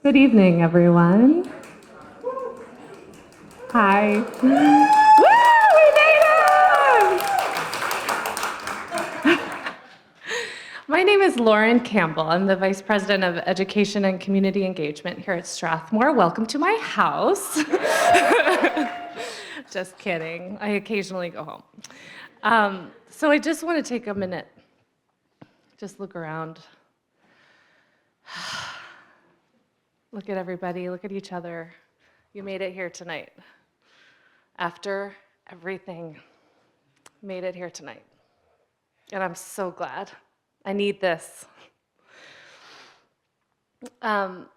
Good evening, everyone. Hi. Woo, we made it! My name is Lauren Campbell. I'm the Vice President of Education and Community Engagement here at Strathmore. Welcome to my house. Just kidding. I occasionally go home. So I just want to take a minute. Just look around. Look at everybody, look at each other. You made it here tonight. After everything, made it here tonight. And I'm so glad. I need this. I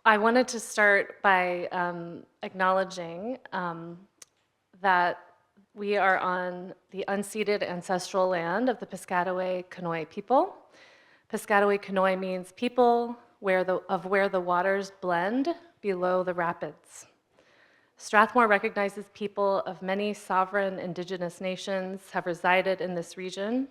wanted to start by acknowledging that we are on the unceded ancestral land of the Piscataway Conoy people. Piscataway Conoy means people where the waters blend below the rapids. Strathmore recognizes people of many sovereign indigenous nations have resided in this region.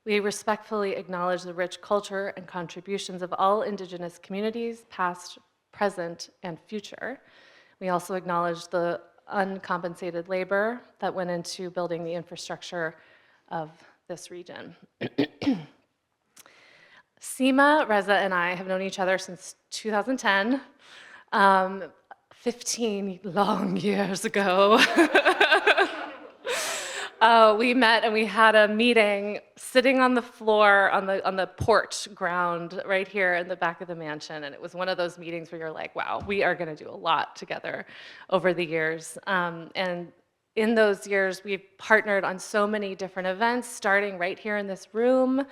We respectfully acknowledge the rich culture and contributions of all indigenous communities, past, present, and future. We also acknowledge the uncompensated labor that went into building the infrastructure of this region. Seema, Reza, and I have known each other since 2010, 15 long years ago. We met and we had a meeting sitting on the floor on the porch ground right here in the back of the mansion, and it was one of those meetings where you're like, wow, we are going to do a lot together over the years. And in those years, we've partnered on so many different events, starting right here in this room,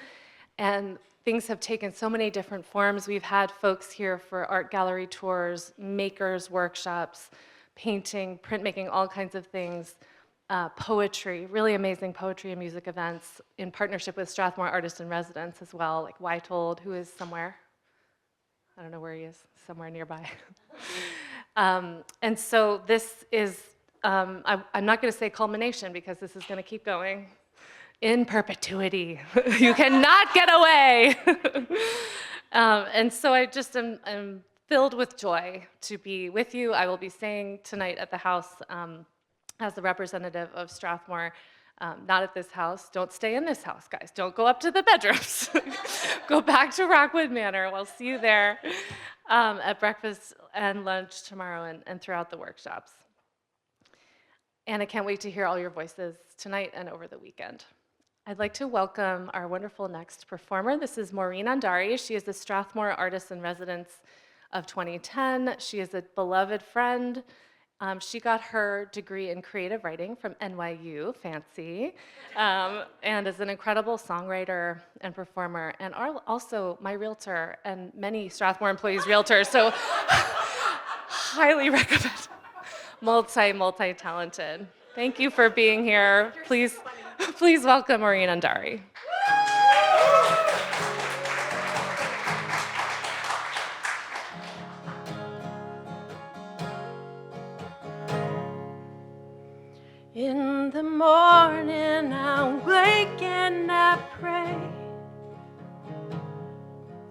and things have taken so many different forms. We've had folks here for art gallery tours, makers workshops, painting, printmaking, all kinds of things. Poetry, really amazing poetry and music events in partnership with Strathmore Artists in Residence as well, like Wytold, who is somewhere. I don't know where he is, somewhere nearby. And so this is, I'm not going to say culmination because this is going to keep going in perpetuity. You cannot get away. And so I just am filled with joy to be with you. I will be staying tonight at the house as the representative of Strathmore, not at this house. Don't stay in this house, guys. Don't go up to the bedrooms. Go back to Rockwood Manor. We'll see you there at breakfast and lunch tomorrow and throughout the workshops. And I can't wait to hear all your voices tonight and over the weekend. I'd like to welcome our wonderful next performer. This is Maureen Andary. She is the Strathmore Artist in Residence of 2010. She is a beloved friend. She got her degree in creative writing from NYU, fancy, and is an incredible songwriter and performer, and also my realtor and many Strathmore employees' realtors, so highly recommend. Multi-talented. Thank you for being here. Please welcome Maureen Andary. In the morning I wake and I pray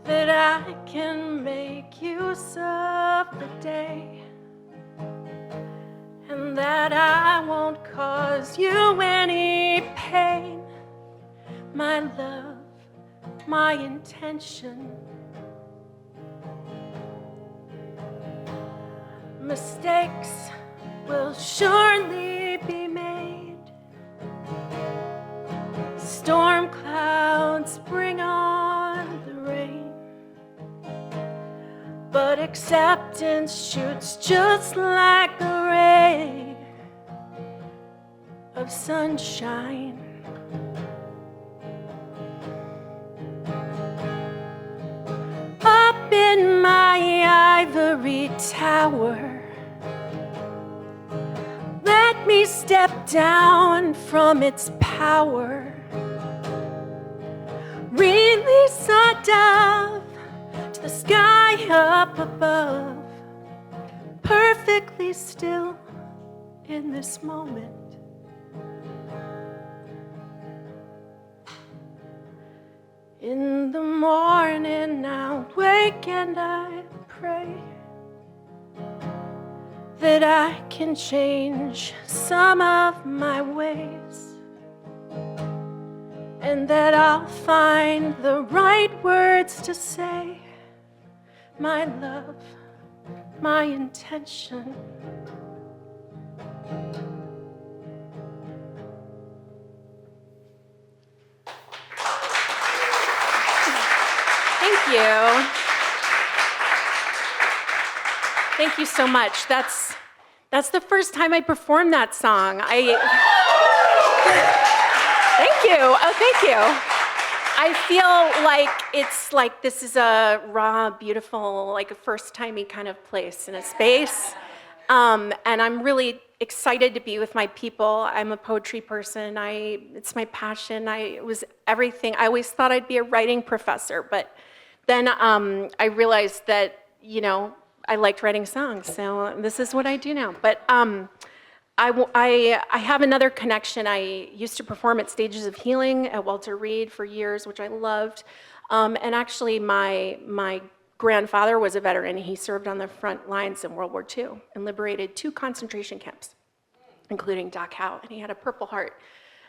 that I can make use of the day, and that I won't cause you any pain. My love, my intention. Mistakes will surely be made. Storm clouds bring on the rain, but acceptance shoots just like a ray of sunshine. Up in my ivory tower, let me step down from its power. Release a dove to the sky up above, perfectly still in this moment. In the morning I wake and I pray pray that I can change some of my ways, and that I'll find the right words to say, my love, my intention. Thank you. Thank you so much. That's the first time I performed that song. Thank you. Oh, thank you. I feel like it's like this is a raw, beautiful, like a first-timey kind of place in a space. And I'm really excited to be with my people. I'm a poetry person. It's my passion. It was everything. I always thought I'd be a writing professor, but then I realized that, I liked writing songs, so this is what I do now. But I have another connection. I used to perform at Stages of Healing at Walter Reed for years, which I loved. And actually, my grandfather was a veteran. He served on the front lines in World War II and liberated 2 concentration camps, including Dachau, and he had a Purple Heart.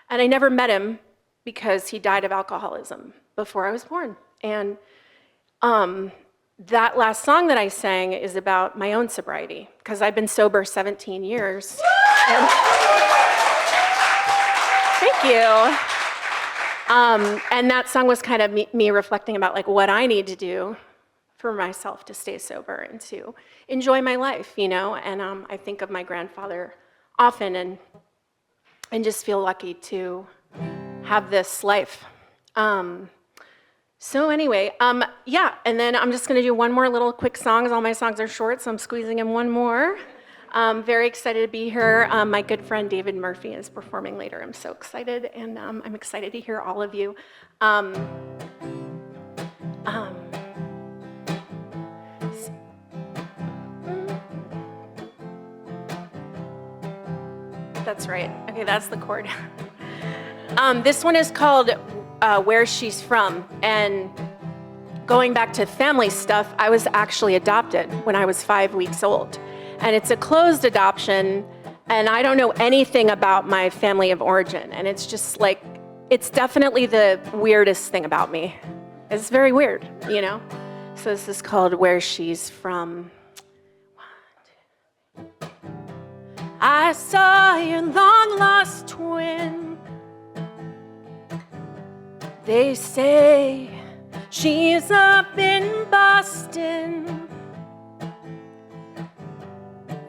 And I never met him because he died of alcoholism before I was born. And that last song that I sang is about my own sobriety, because I've been sober 17 years. And thank you. And that song was kind of me reflecting about like what I need to do for myself to stay sober and to enjoy my life, And I think of my grandfather often and just feel lucky to have this life. So anyway, yeah, and then I'm just gonna do one more little quick song. All my songs are short, so I'm squeezing in one more. Very excited to be here. My good friend David Murphy is performing later. I'm so excited, and I'm excited to hear all of you. That's right. Okay, that's the chord. This one is called Where She's From. And going back to family stuff, I was actually adopted when I was 5 weeks old. And it's a closed adoption, and I don't know anything about my family of origin. And it's just like, it's definitely the weirdest thing about me. It's very weird, So this is called Where She's From. I saw your long-lost twin. They say she's up in Boston.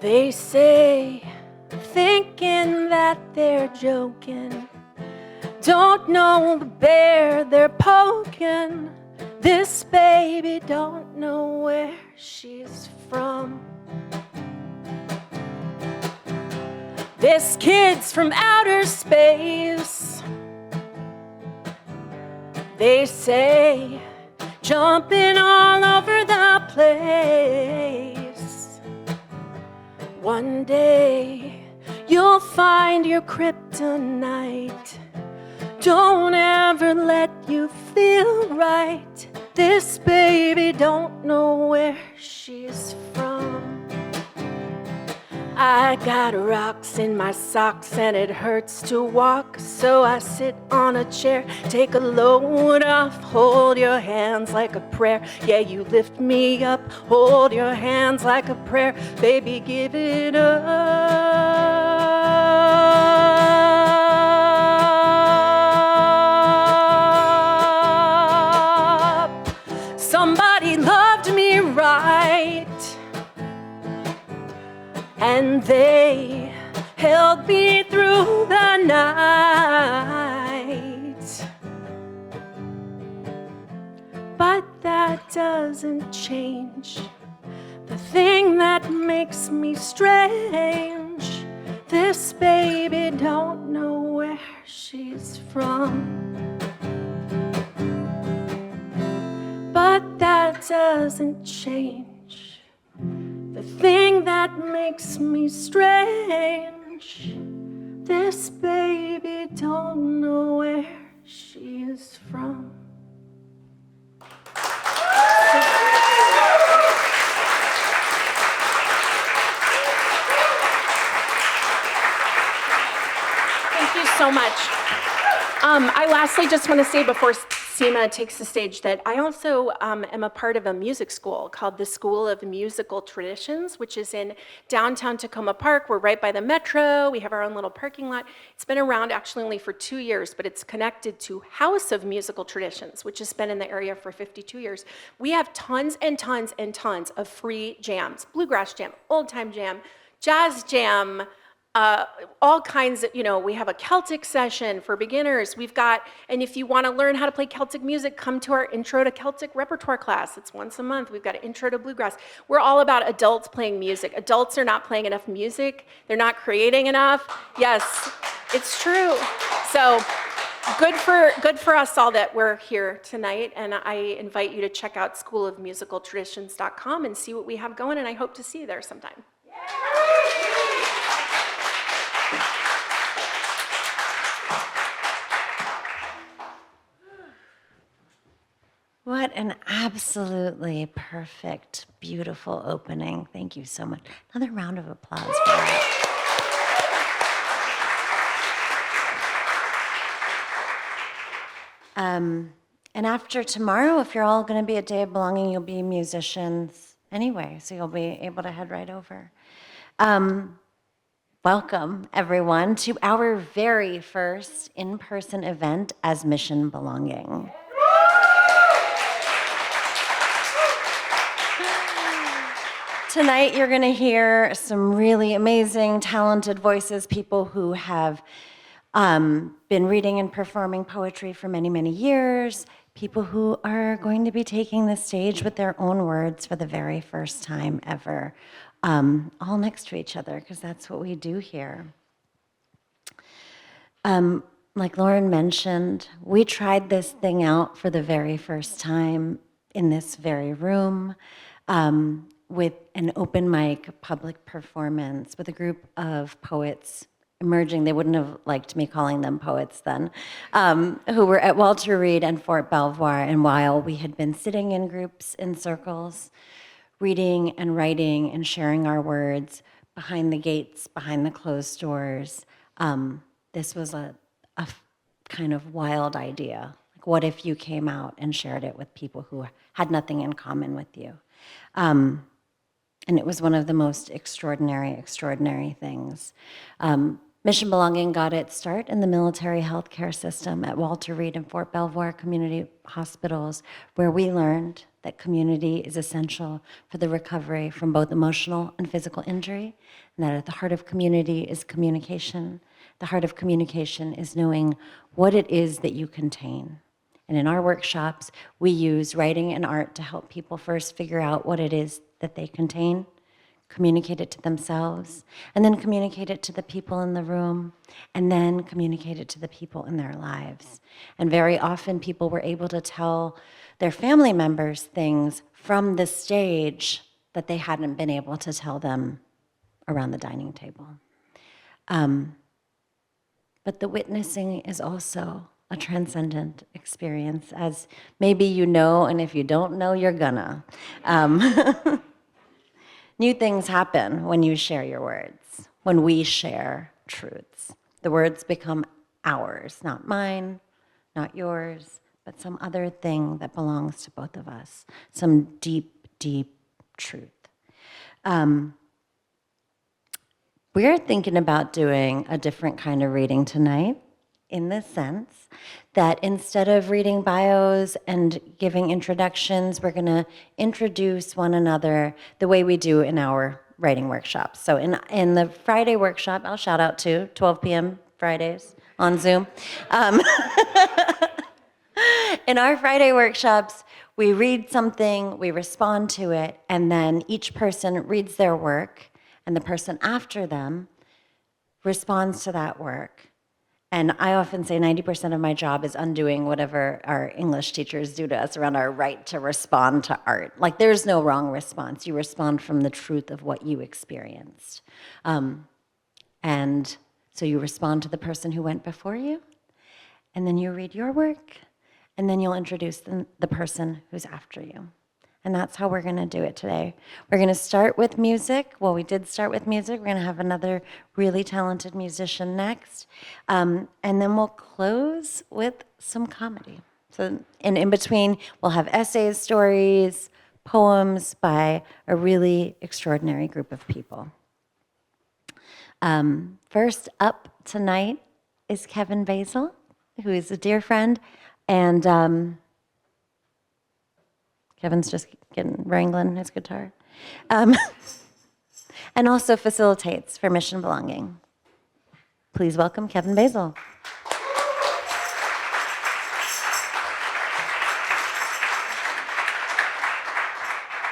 They say, thinking that they're joking. Don't know the bear they're poking. This baby don't know where she's from. This kid's from outer space. They say, jumping all over the place. One day, you'll find your kryptonite. Don't ever let you feel right. This baby don't know where she's from. I got rocks in my socks and it hurts to walk, so I sit on a chair, take a load off, hold your hands like a prayer. Yeah, you lift me up, hold your hands like a prayer. Baby, give it up. Somebody loved me right, and they held me through the night. But that doesn't change the thing that makes me strange. This baby don't know where she's from. But that doesn't change the thing that makes me strange. This baby don't know where she is from. I lastly just want to say before Seema takes the stage that I also am a part of a music school called the School of Musical Traditions, which is in downtown Tacoma Park. We're right by the metro. We have our own little parking lot. It's been around actually only for 2 years, but it's connected to House of Musical Traditions, which has been in the area for 52 years. We have tons and tons and tons of free jams: bluegrass jam, old time jam, jazz jam, all kinds of, we have a Celtic session for beginners. We've got, and if you want to learn how to play Celtic music, come to our Intro to Celtic repertoire class. It's once a month. We've got an Intro to Bluegrass. We're all about adults playing music. Adults are not playing enough music. They're not creating enough. Yes, it's true. So good for us all that we're here tonight, and I invite you to check out schoolofmusicaltraditions.com and see what we have going, and I hope to see you there sometime. What an absolutely perfect, beautiful opening. Thank you so much. Another round of applause for that. And after tomorrow, if you're all going to be at Day of Belonging, you'll be musicians anyway, so you'll be able to head right over. Welcome, everyone, to our very first in-person event as Mission Belonging. Tonight, you're going to hear some really amazing, talented voices, people who have been reading and performing poetry for many, many years, people who are going to be taking the stage with their own words for the very first time ever, all next to each other, because that's what we do here. Like Lauren mentioned, we tried this thing out for the very first time in this very room, with an open mic public performance with a group of poets emerging. They wouldn't have liked me calling them poets then, who were at Walter Reed and Fort Belvoir. And while we had been sitting in groups, in circles, reading and writing and sharing our words behind the gates, behind the closed doors, this was a kind of wild idea. Like, what if you came out and shared it with people who had nothing in common with you? And it was one of the most extraordinary things. Mission Belonging got its start in the military healthcare system at Walter Reed and Fort Belvoir community hospitals, where we learned that community is essential for the recovery from both emotional and physical injury, and that at the heart of community is communication. The heart of communication is knowing what it is that you contain. And in our workshops, we use writing and art to help people first figure out what it is that they contain, communicate it to themselves, and then communicate it to the people in the room, and then communicate it to the people in their lives. And very often people were able to tell their family members things from the stage that they hadn't been able to tell them around the dining table. But the witnessing is also a transcendent experience, as maybe you know, and if you don't know, you're gonna. New things happen when you share your words, when we share truths. The words become ours, not mine, not yours, but some other thing that belongs to both of us, some deep, deep truth. We're thinking about doing a different kind of reading tonight, in the sense that instead of reading bios and giving introductions, we're going to introduce one another the way we do in our writing workshops. So in the Friday workshop, I'll shout out to 12 p.m. Fridays on Zoom. In our Friday workshops, we read something, we respond to it, and then each person reads their work, and the person after them responds to that work. And I often say 90% of my job is undoing whatever our English teachers do to us around our right to respond to art. Like, there's no wrong response. You respond from the truth of what you experienced. And so you respond to the person who went before you, and then you read your work, and then you'll introduce the person who's after you. And that's how we're going to do it today. We're going to start with music. Well, we did start with music. We're going to have another really talented musician next. And then we'll close with some comedy. So, and in between, we'll have essays, stories, poems by a really extraordinary group of people. First up tonight is Kevin Basl, who is a dear friend. And Kevin's just wrangling his guitar. And also facilitates for Mission Belonging. Please welcome Kevin Basl.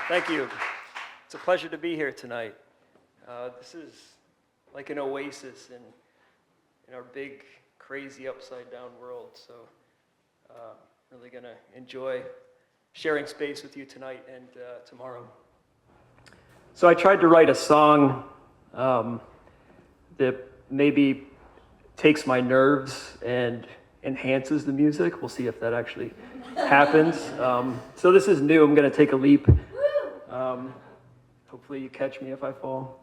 Thank you. It's a pleasure to be here tonight. This is like an oasis in our big, crazy, upside-down world. So really going to enjoy sharing space with you tonight and tomorrow. So I tried to write a song that maybe takes my nerves and enhances the music. We'll see if that actually happens. So this is new. I'm going to take a leap. Hopefully you catch me if I fall.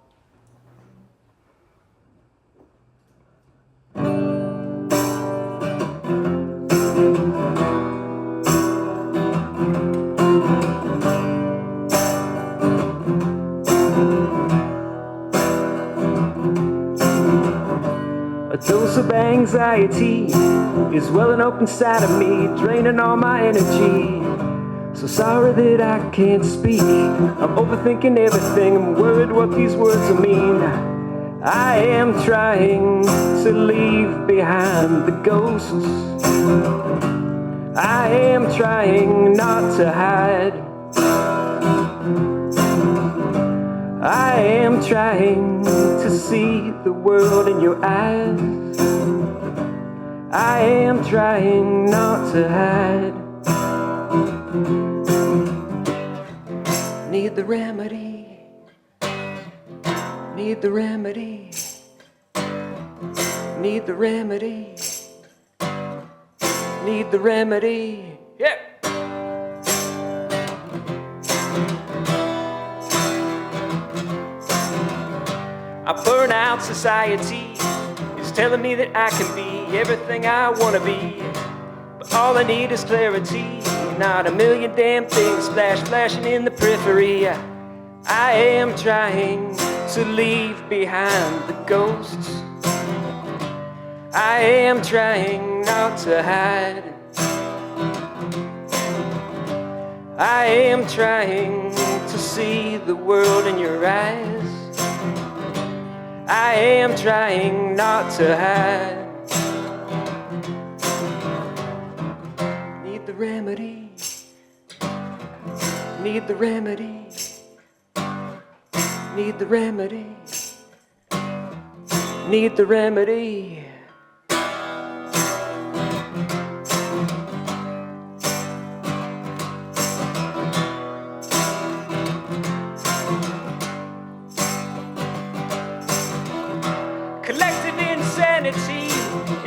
A dose of anxiety is welling up inside of me, draining all my energy. So sorry that I can't speak. I'm overthinking everything. I'm worried what these words will mean. I am trying to leave behind the ghosts. I am trying not to hide. I am trying to see the world in your eyes. I am trying not to hide. Need the remedy. Need the remedy. Need the remedy. Need the remedy. Yeah. Our burnout society is telling me that I can be everything I want to be. But all I need is clarity, not a million damn things flashing in the periphery. I am trying to leave behind the ghosts. I am trying not to hide. I am trying to see the world in your eyes. I am trying not to hide. Need the remedy. Need the remedy. Need the remedy. Need the remedy. Collective insanity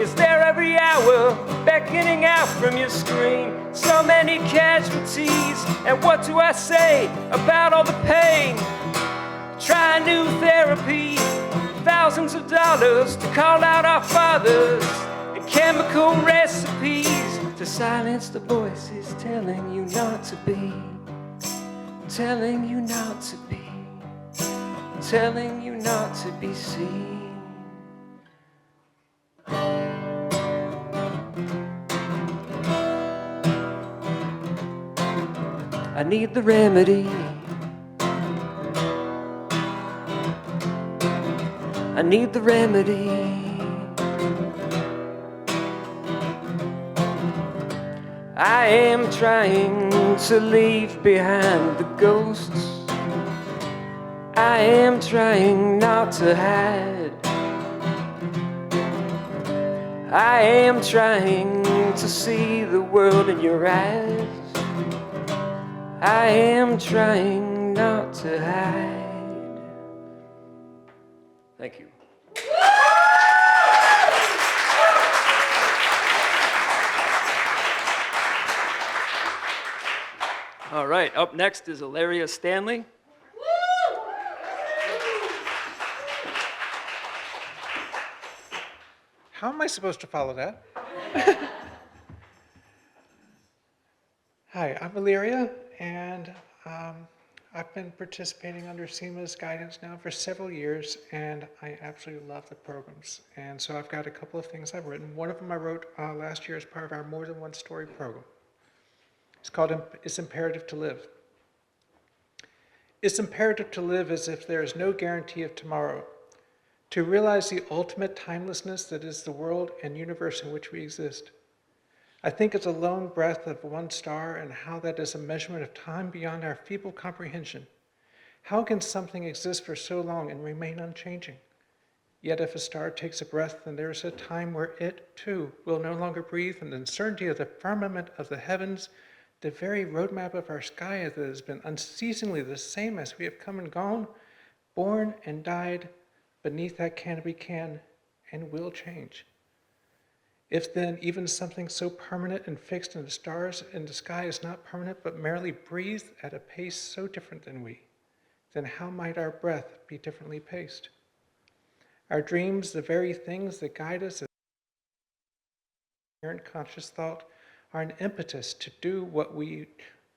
is there every hour, beckoning out from your screen. So many casualties, and what do I say about all the pain? Try new therapy, thousands of dollars to call out our fathers, and chemical recipes to silence the voices telling you not to be, telling you not to be, telling you not to be seen. I need the remedy. I need the remedy. I am trying to leave behind the ghosts. I am trying not to hide. I am trying to see the world in your eyes. I am trying not to hide. Thank you. All right, up next is Alleria Stanley. How am I supposed to follow that? Hi, I'm Alleria, and I've been participating under SEMA's guidance now for several years, and I absolutely love the programs. And so I've got a couple of things I've written. One of them I wrote last year as part of our More Than One Story program. It's called It's Imperative to Live. It's imperative to live as if there is no guarantee of tomorrow, to realize the ultimate timelessness that is the world and universe in which we exist. I think it's a lone breath of one star and how that is a measurement of time beyond our feeble comprehension. How can something exist for so long and remain unchanging? Yet if a star takes a breath, then there is a time where it, too, will no longer breathe, and the uncertainty of the firmament of the heavens, the very roadmap of our sky that has been unceasingly the same as we have come and gone, born and died beneath that canopy can and will change. If then even something so permanent and fixed in the stars in the sky is not permanent but merely breathes at a pace so different than we, then how might our breath be differently paced? Our dreams, the very things that guide us as inherent conscious thought, are an impetus to do what we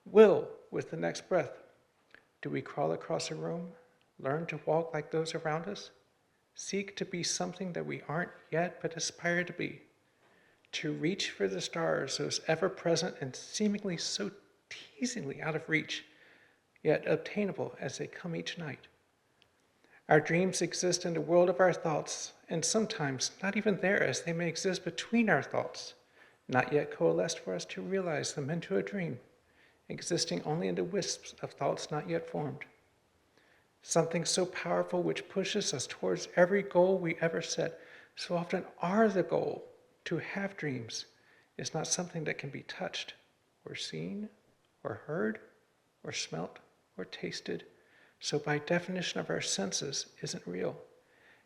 will with the next breath. Do we crawl across a room, learn to walk like those around us, seek to be something that we aren't yet but aspire to be, to reach for the stars, those ever-present and seemingly so teasingly out of reach, yet obtainable as they come each night? Our dreams exist in the world of our thoughts, and sometimes not even there, as they may exist between our thoughts, not yet coalesced for us to realize them into a dream, existing only in the wisps of thoughts not yet formed. Something so powerful which pushes us towards every goal we ever set, so often are the goal. To have dreams is not something that can be touched, or seen, or heard, or smelt, or tasted, so by definition of our senses isn't real.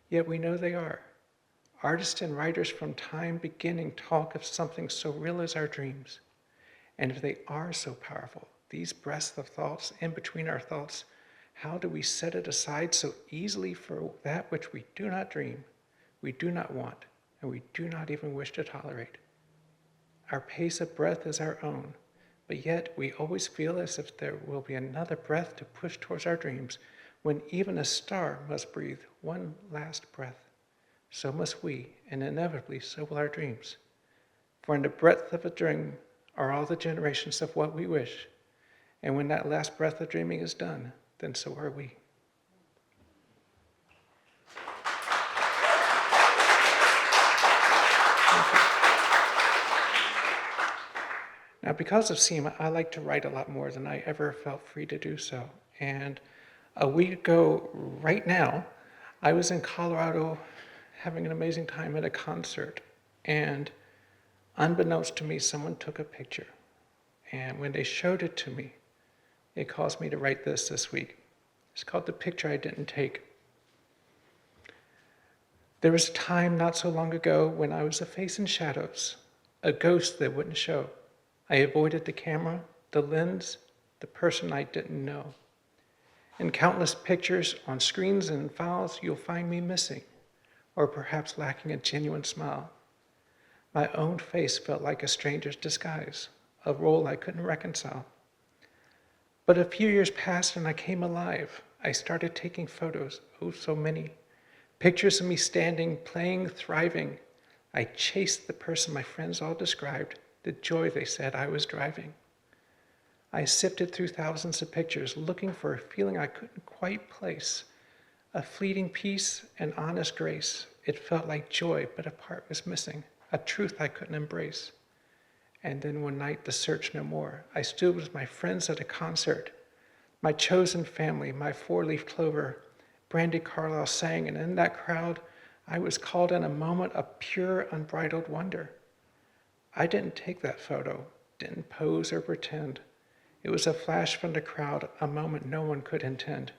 Yet we know they are. Artists and writers from time beginning talk of something so real as our dreams. And if they are so powerful, these breaths of thoughts in between our thoughts, how do we set it aside so easily for that which we do not dream, we do not want, and we do not even wish to tolerate? Our pace of breath is our own, but yet we always feel as if there will be another breath to push towards our dreams, when even a star must breathe one last breath. So must we, and inevitably so will our dreams. For in the breadth of a dream are all the generations of what we wish, and when that last breath of dreaming is done, then so are we. Now, because of SEMA, I like to write a lot more than I ever felt free to do so. And a week ago, right now, I was in Colorado having an amazing time at a concert. And unbeknownst to me, someone took a picture. And when they showed it to me, it caused me to write this week. It's called The Picture I Didn't Take. There was a time not so long ago when I was a face in shadows, a ghost that wouldn't show. I avoided the camera, the lens, the person I didn't know. In countless pictures, on screens and in files, you'll find me missing, or perhaps lacking a genuine smile. My own face felt like a stranger's disguise, a role I couldn't reconcile. But a few years passed and I came alive. I started taking photos, oh so many. Pictures of me standing, playing, thriving. I chased the person my friends all described, the joy they said I was driving. I sifted through thousands of pictures, looking for a feeling I couldn't quite place. A fleeting peace and honest grace. It felt like joy, but a part was missing, a truth I couldn't embrace. And then one night, the search no more. I stood with my friends at a concert. My chosen family, my four-leaf clover. Brandy Carlisle sang, and in that crowd, I was called in a moment of pure, unbridled wonder. I didn't take that photo, didn't pose or pretend. It was a flash from the crowd, a moment no one could intend.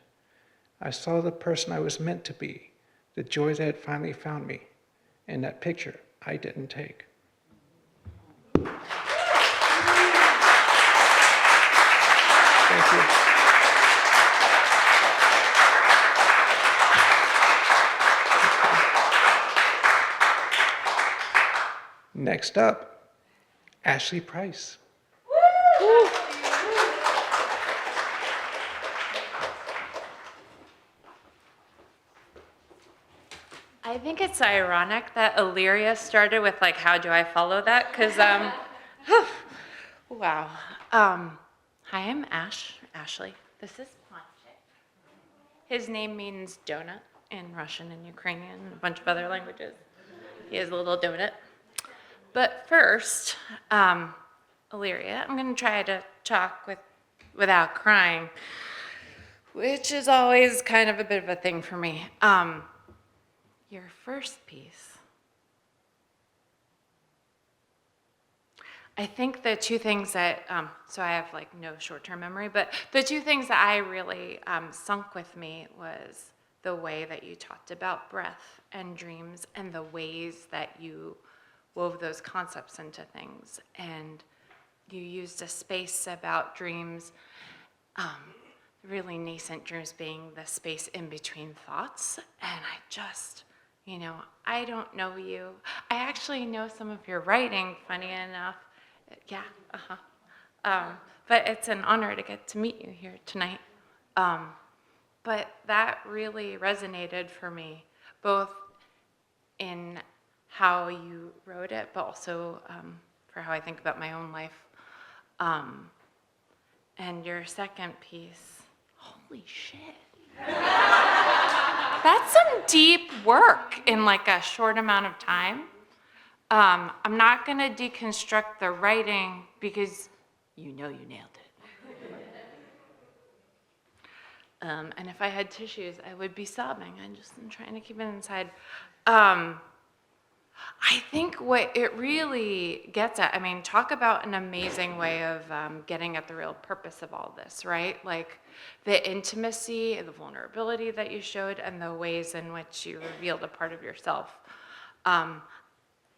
I saw the person I was meant to be, the joy that had finally found me, in that picture I didn't take. Next up, Ashley Price. I think it's ironic that Alleria started with like, how do I follow that? Because, wow. Hi, I'm Ashley. This is Ponchik. His name means donut in Russian and Ukrainian and a bunch of other languages. He is a little donut. But first, Alleria, I'm going to try to talk without crying, which is always kind of a bit of a thing for me. Your first piece, I think the two things that, so I have like no short-term memory, but the two things that I really sunk with me was the way that you talked about breath and dreams and the ways that you wove those concepts into things. And you used a space about dreams, really nascent dreams being the space in between thoughts. And I just, I don't know you. I actually know some of your writing, funny enough. Yeah, but it's an honor to get to meet you here tonight. But that really resonated for me, both in how you wrote it, but also for how I think about my own life. And your second piece, holy shit. That's some deep work in like a short amount of time. I'm not gonna deconstruct the writing because you nailed it. And if I had tissues, I would be sobbing. I'm trying to keep it inside. I think what it really gets at, talk about an amazing way of getting at the real purpose of all this, right? Like the intimacy, the vulnerability that you showed, and the ways in which you revealed a part of yourself.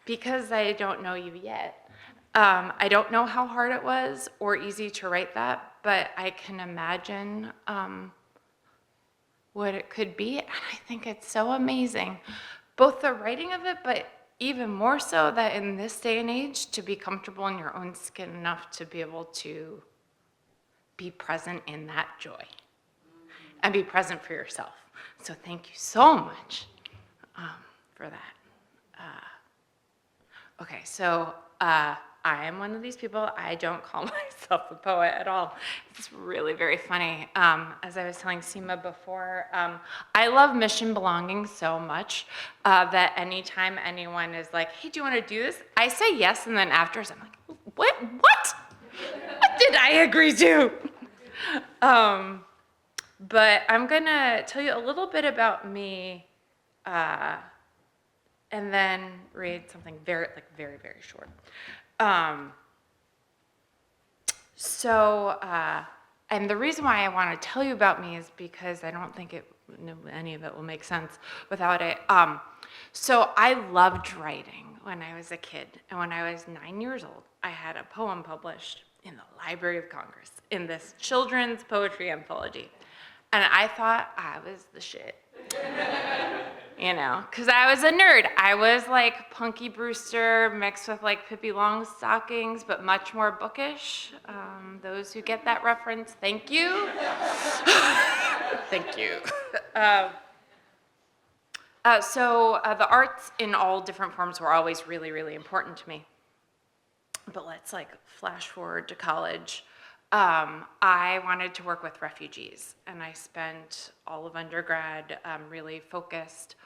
Because I don't know you yet, I don't know how hard it was or easy to write that, but I can imagine what it could be, and I think it's so amazing. Both the writing of it, but even more so that in this day and age, to be comfortable in your own skin enough to be able to be present in that joy and be present for yourself. So thank you so much for that. Okay, so I am one of these people. I don't call myself a poet at all. It's really very funny. As I was telling Seema before, I love mission belonging so much that anytime anyone is like, hey, do you want to do this? I say yes, and then afterwards I'm like, what? What did I agree to? But I'm gonna tell you a little bit about me and then read something very, very short. And the reason why I want to tell you about me is because I don't think any of it will make sense without it. So I loved writing when I was a kid. And when I was 9 years old, I had a poem published in the Library of Congress in this children's poetry anthology. And I thought I was the shit. Because I was a nerd. I was like Punky Brewster mixed with like Pippi Longstockings, but much more bookish. Those who get that reference, thank you. Thank you. So the arts in all different forms were always really, really important to me. But let's like flash forward to college. I wanted to work with refugees, and I spent all of undergrad really focused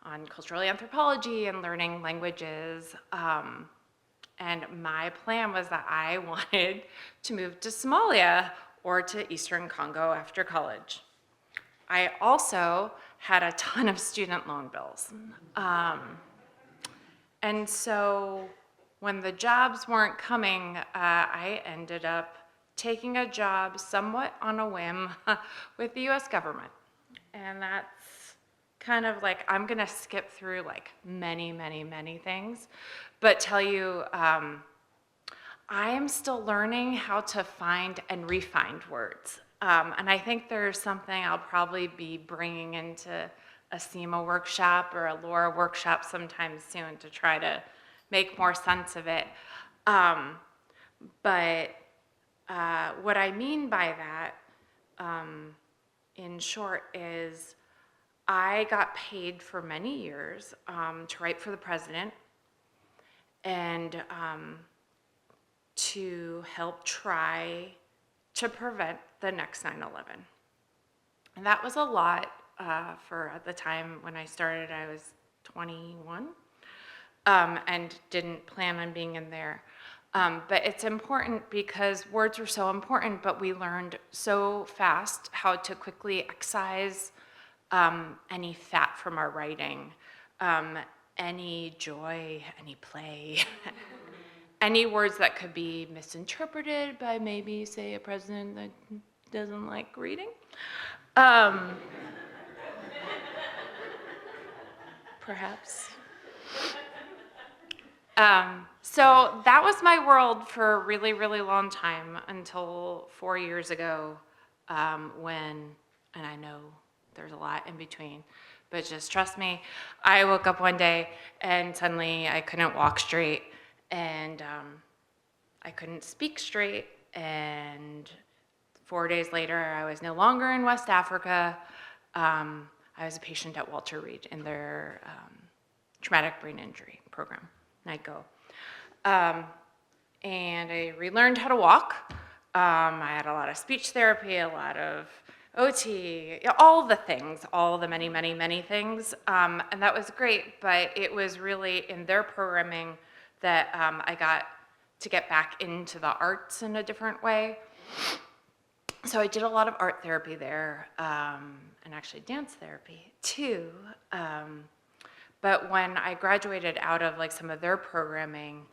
on cultural anthropology and learning languages. And my plan was that I wanted to move to Somalia or to Eastern Congo after college. I also had a ton of student loan bills. And so when the jobs weren't coming, I ended up taking a job somewhat on a whim with the US government. And that's kind of like, I'm gonna skip through like many things, but tell you, I am still learning how to find and re-find words. And I think there's something I'll probably be bringing into a Seema workshop or a Laura workshop sometime soon to try to make more sense of it. But what I mean by that, in short, is I got paid for many years to write for the president and to help try to prevent the next 9/11. And that was a lot for at the time when I started, I was 21 and didn't plan on being in there. But it's important because words were so important, but we learned so fast how to quickly excise any fat from our writing, any joy, any play, any words that could be misinterpreted by maybe, say, a president that doesn't like reading. Perhaps. So that was my world for a really, really long time until 4 years ago when, and I know there's a lot in between, but just trust me, I woke up one day and suddenly I couldn't walk straight and I couldn't speak straight, and 4 days later I was no longer in West Africa. I was a patient at Walter Reed in their traumatic brain injury program. NICO. And I relearned how to walk. I had a lot of speech therapy, a lot of OT, all the things, all the many, many, many things. And that was great, but it was really in their programming that I got to get back into the arts in a different way. So I did a lot of art therapy there, and actually dance therapy too. But when I graduated out of like some of their programming,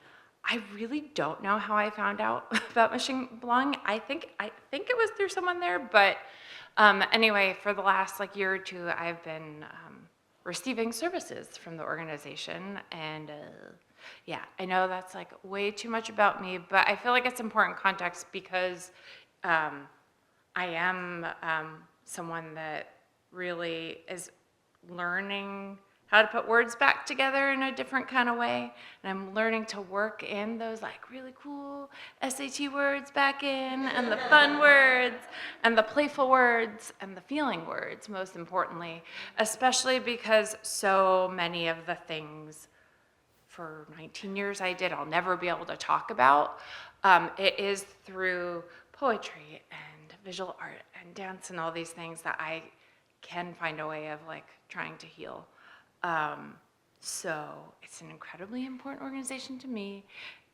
I really don't know how I found out about machine belonging. I think it was through someone there, but anyway, for the last like year or two, I've been receiving services from the organization, and yeah, I know that's like way too much about me, but I feel like it's important context because I am someone that really is learning how to put words back together in a different kind of way. And I'm learning to work in those like really cool SAT words back in, and the fun words, and the playful words, and the feeling words, most importantly, especially because so many of the things for 19 years I did, I'll never be able to talk about. It is through poetry and visual art and dance and all these things that I can find a way of like trying to heal. So it's an incredibly important organization to me,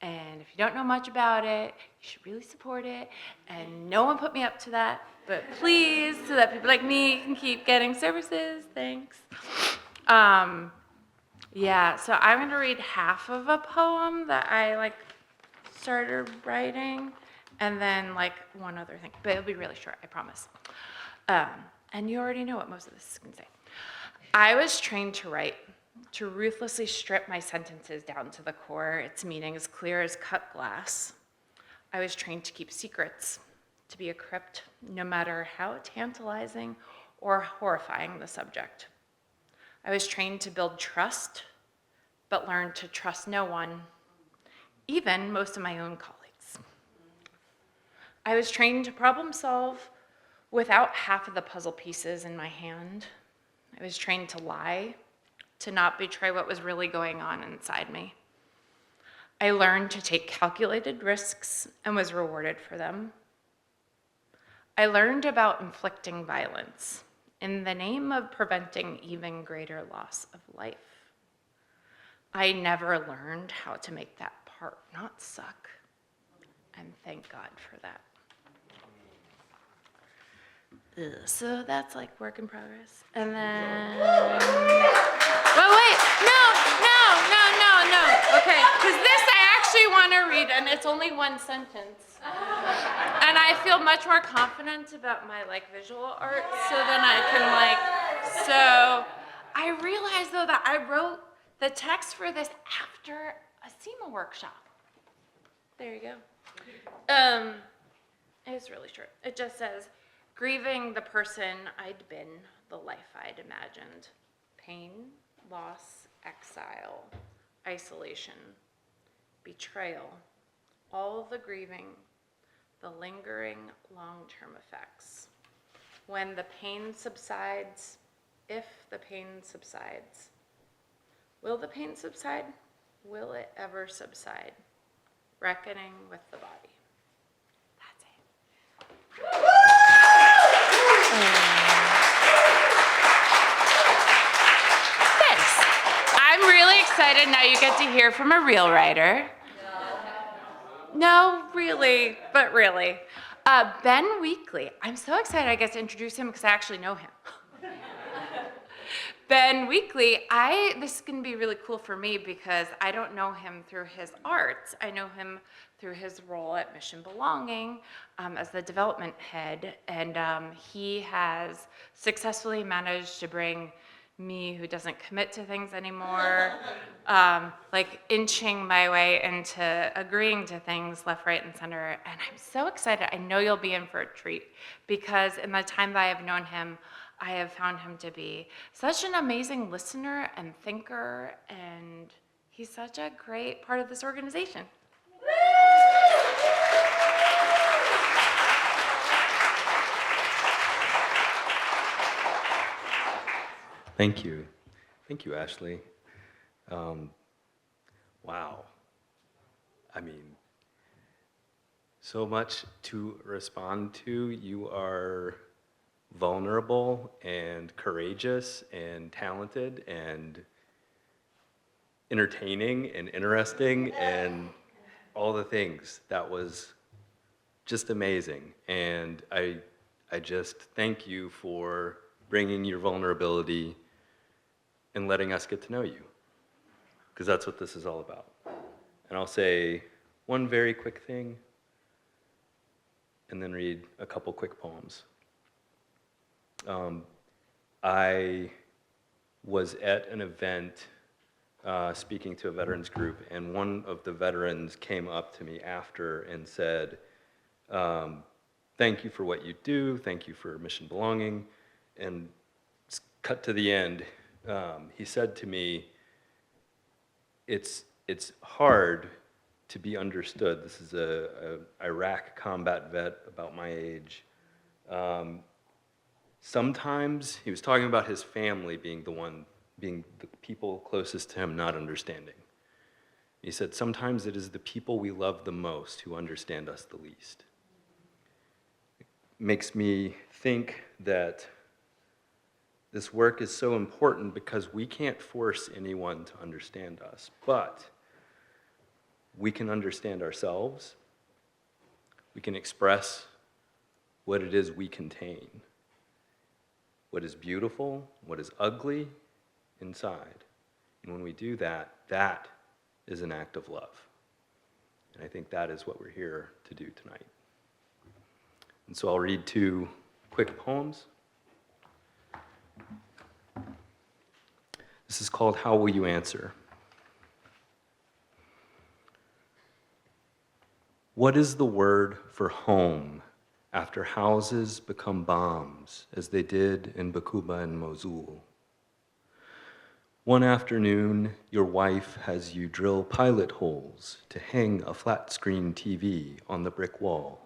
and if you don't know much about it, you should really support it. And no one put me up to that, but please, so that people like me can keep getting services. Thanks. Yeah, so I'm going to read half of a poem that I like started writing, and then like one other thing, but it'll be really short, I promise. And you already know what most of this is going to say. I was trained to write, to ruthlessly strip my sentences down to the core, its meaning as clear as cut glass. I was trained to keep secrets, to be a crypt, no matter how tantalizing or horrifying the subject. I was trained to build trust, but learned to trust no one, even most of my own colleagues. I was trained to problem solve without half of the puzzle pieces in my hand. I was trained to lie, to not betray what was really going on inside me. I learned to take calculated risks and was rewarded for them. I learned about inflicting violence in the name of preventing even greater loss of life. I never learned how to make that part not suck, and thank God for that. So that's like work in progress. And then, well, wait, no. Okay, because this I actually want to read, and it's only one sentence. And I feel much more confident about my like visual art, so then I can like, so I realized though that I wrote the text for this after a SEMA workshop. There you go. It's really short. It just says, grieving the person I'd been, the life I'd imagined. Pain, loss, exile, isolation, betrayal, all the grieving, the lingering long-term effects. When the pain subsides, if the pain subsides, will the pain subside? Will it ever subside? Reckoning with the body. That's it. Thanks. I'm really excited now you get to hear from a real writer. No, really, but really. Ben Weakley. I'm so excited I get to introduce him because I actually know him. Ben Weakley, this is going to be really cool for me because I don't know him through his art. I know him through his role at Mission Belonging as the development head, and he has successfully managed to bring me, who doesn't commit to things anymore, like inching my way into agreeing to things left, right, and center. And I'm so excited. I know you'll be in for a treat because in the time that I have known him, I have found him to be such an amazing listener and thinker, and he's such a great part of this organization. Thank you. Thank you, Ashley. Wow. I mean, so much to respond to. You are vulnerable and courageous and talented and entertaining and interesting and all the things. That was just amazing. And I just thank you for bringing your vulnerability and letting us get to know you, because that's what this is all about. And I'll say one very quick thing and then read a couple quick poems. I was at an event speaking to a veterans group, and one of the veterans came up to me after and said, thank you for what you do, thank you for Mission Belonging, and cut to the end, he said to me, it's hard to be understood. This is a Iraq combat vet about my age. Sometimes, he was talking about his family being the people closest to him not understanding. He said, sometimes it is the people we love the most who understand us the least. It makes me think that this work is so important because we can't force anyone to understand us, but we can understand ourselves. We can express what it is we contain, what is beautiful, what is ugly inside. And when we do that, that is an act of love. And I think that is what we're here to do tonight. And so I'll read 2 quick poems. This is called How Will You Answer? What is the word for home after houses become bombs, as they did in Bakuba and Mosul? One afternoon, your wife has you drill pilot holes to hang a flat-screen TV on the brick wall.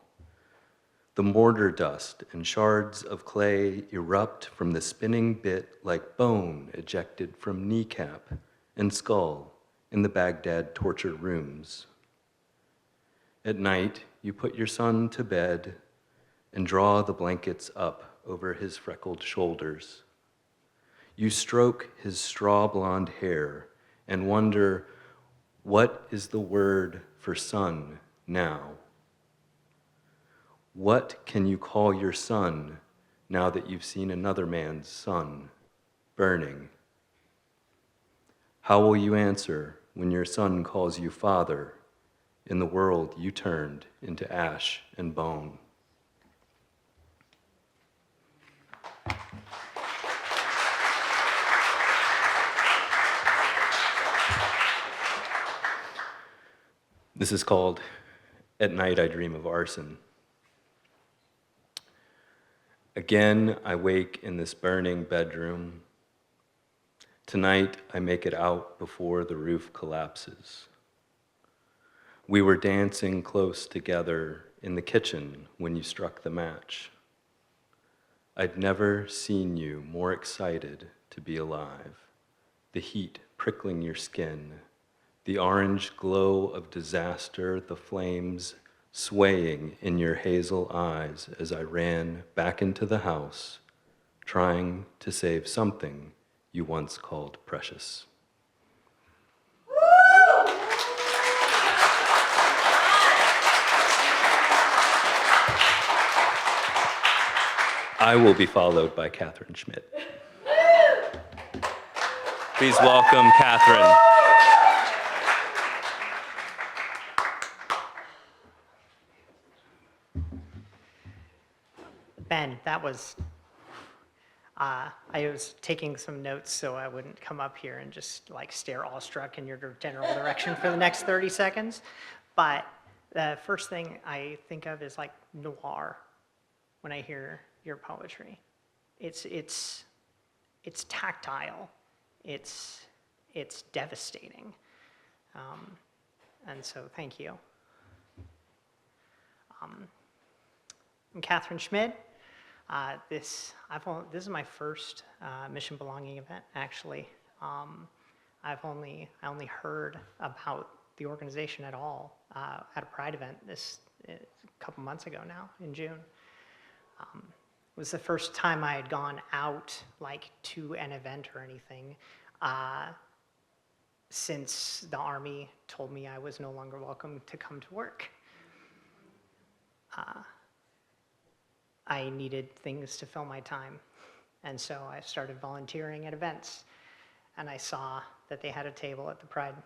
The mortar dust and shards of clay erupt from the spinning bit like bone ejected from kneecap and skull in the Baghdad torture rooms. At night, you put your son to bed and draw the blankets up over his freckled shoulders. You stroke his straw blonde hair and wonder, what is the word for son now? What can you call your son now that you've seen another man's son burning? How will you answer when your son calls you father in the world you turned into ash and bone? This is called At Night I Dream of Arson. Again, I wake in this burning bedroom. Tonight, I make it out before the roof collapses. We were dancing close together in the kitchen when you struck the match. I'd never seen you more excited to be alive, the heat prickling your skin, the orange glow of disaster, the flames swaying in your hazel eyes as I ran back into the house, trying to save something you once called precious. I will be followed by Catherine Schmid. Please welcome Catherine. Ben, that was, I was taking some notes so I wouldn't come up here and just like stare awestruck in your general direction for the next 30 seconds. But the first thing I think of is like noir when I hear your poetry. It's tactile. It's devastating. And so thank you. I'm Catherine Schmid. This is my first Mission Belonging event, actually. I only heard about the organization at all at a Pride event a couple months ago now, in June. It was the first time I had gone out like to an event or anything since the Army told me I was no longer welcome to come to work. I needed things to fill my time, and so I started volunteering at events, and I saw that they had a table at the Pride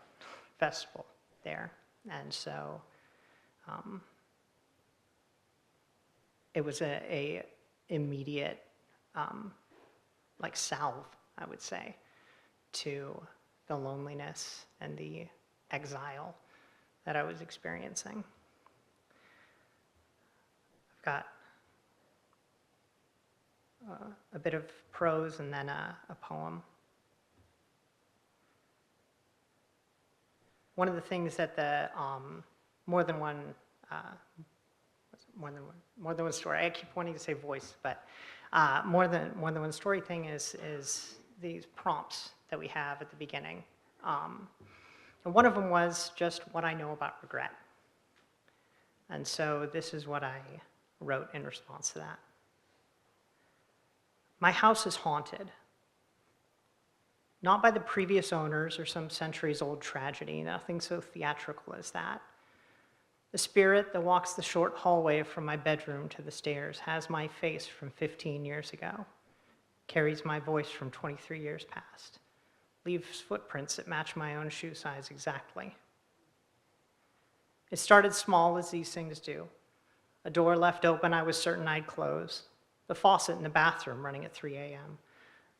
Festival there, and so it was a immediate like salve, I would say, to the loneliness and the exile that I was experiencing. I've got a bit of prose and then a poem. One of the things that the more than one story, I keep wanting to say voice, but more than one story thing is these prompts that we have at the beginning. And one of them was just what I know about regret. And so this is what I wrote in response to that. My house is haunted, not by the previous owners or some centuries-old tragedy, nothing so theatrical as that. The spirit that walks the short hallway from my bedroom to the stairs has my face from 15 years ago, carries my voice from 23 years past, leaves footprints that match my own shoe size exactly. It started small, as these things do. A door left open I was certain I'd close. The faucet in the bathroom running at 3 a.m.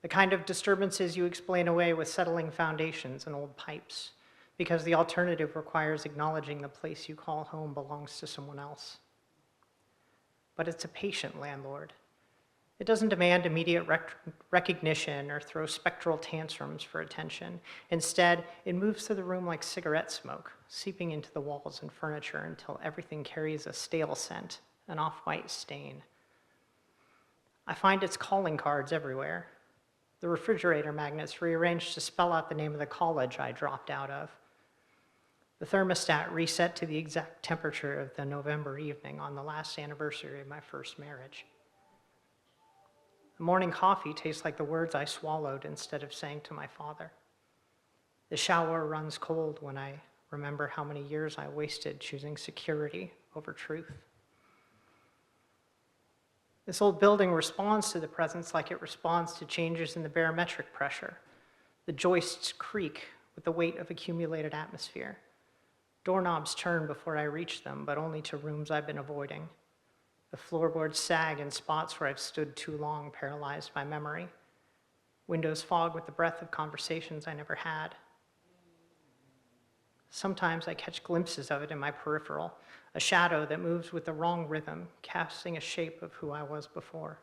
The kind of disturbances you explain away with settling foundations and old pipes, because the alternative requires acknowledging the place you call home belongs to someone else. But it's a patient landlord. It doesn't demand immediate recognition or throw spectral tantrums for attention. Instead, it moves through the room like cigarette smoke, seeping into the walls and furniture until everything carries a stale scent, an off-white stain. I find its calling cards everywhere. The refrigerator magnets rearranged to spell out the name of the college I dropped out of. The thermostat reset to the exact temperature of the November evening on the last anniversary of my first marriage. The morning coffee tastes like the words I swallowed instead of saying to my father. The shower runs cold when I remember how many years I wasted choosing security over truth. This old building responds to the presence like it responds to changes in the barometric pressure. The joists creak with the weight of accumulated atmosphere. Doorknobs turn before I reach them, but only to rooms I've been avoiding. The floorboards sag in spots where I've stood too long, paralyzed by memory. Windows fog with the breath of conversations I never had. Sometimes I catch glimpses of it in my peripheral, a shadow that moves with the wrong rhythm, casting a shape of who I was before.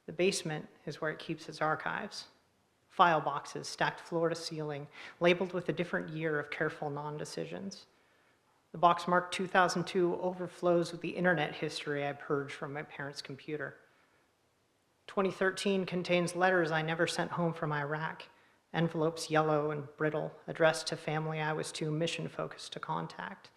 The basement is where it keeps its archives, file boxes stacked floor to ceiling, labeled with a different year of careful non-decisions. The box marked 2002 overflows with the internet history I purged from my parents' computer. 2013 contains letters I never sent home from Iraq, envelopes yellow and brittle, addressed to family I was too mission-focused to contact.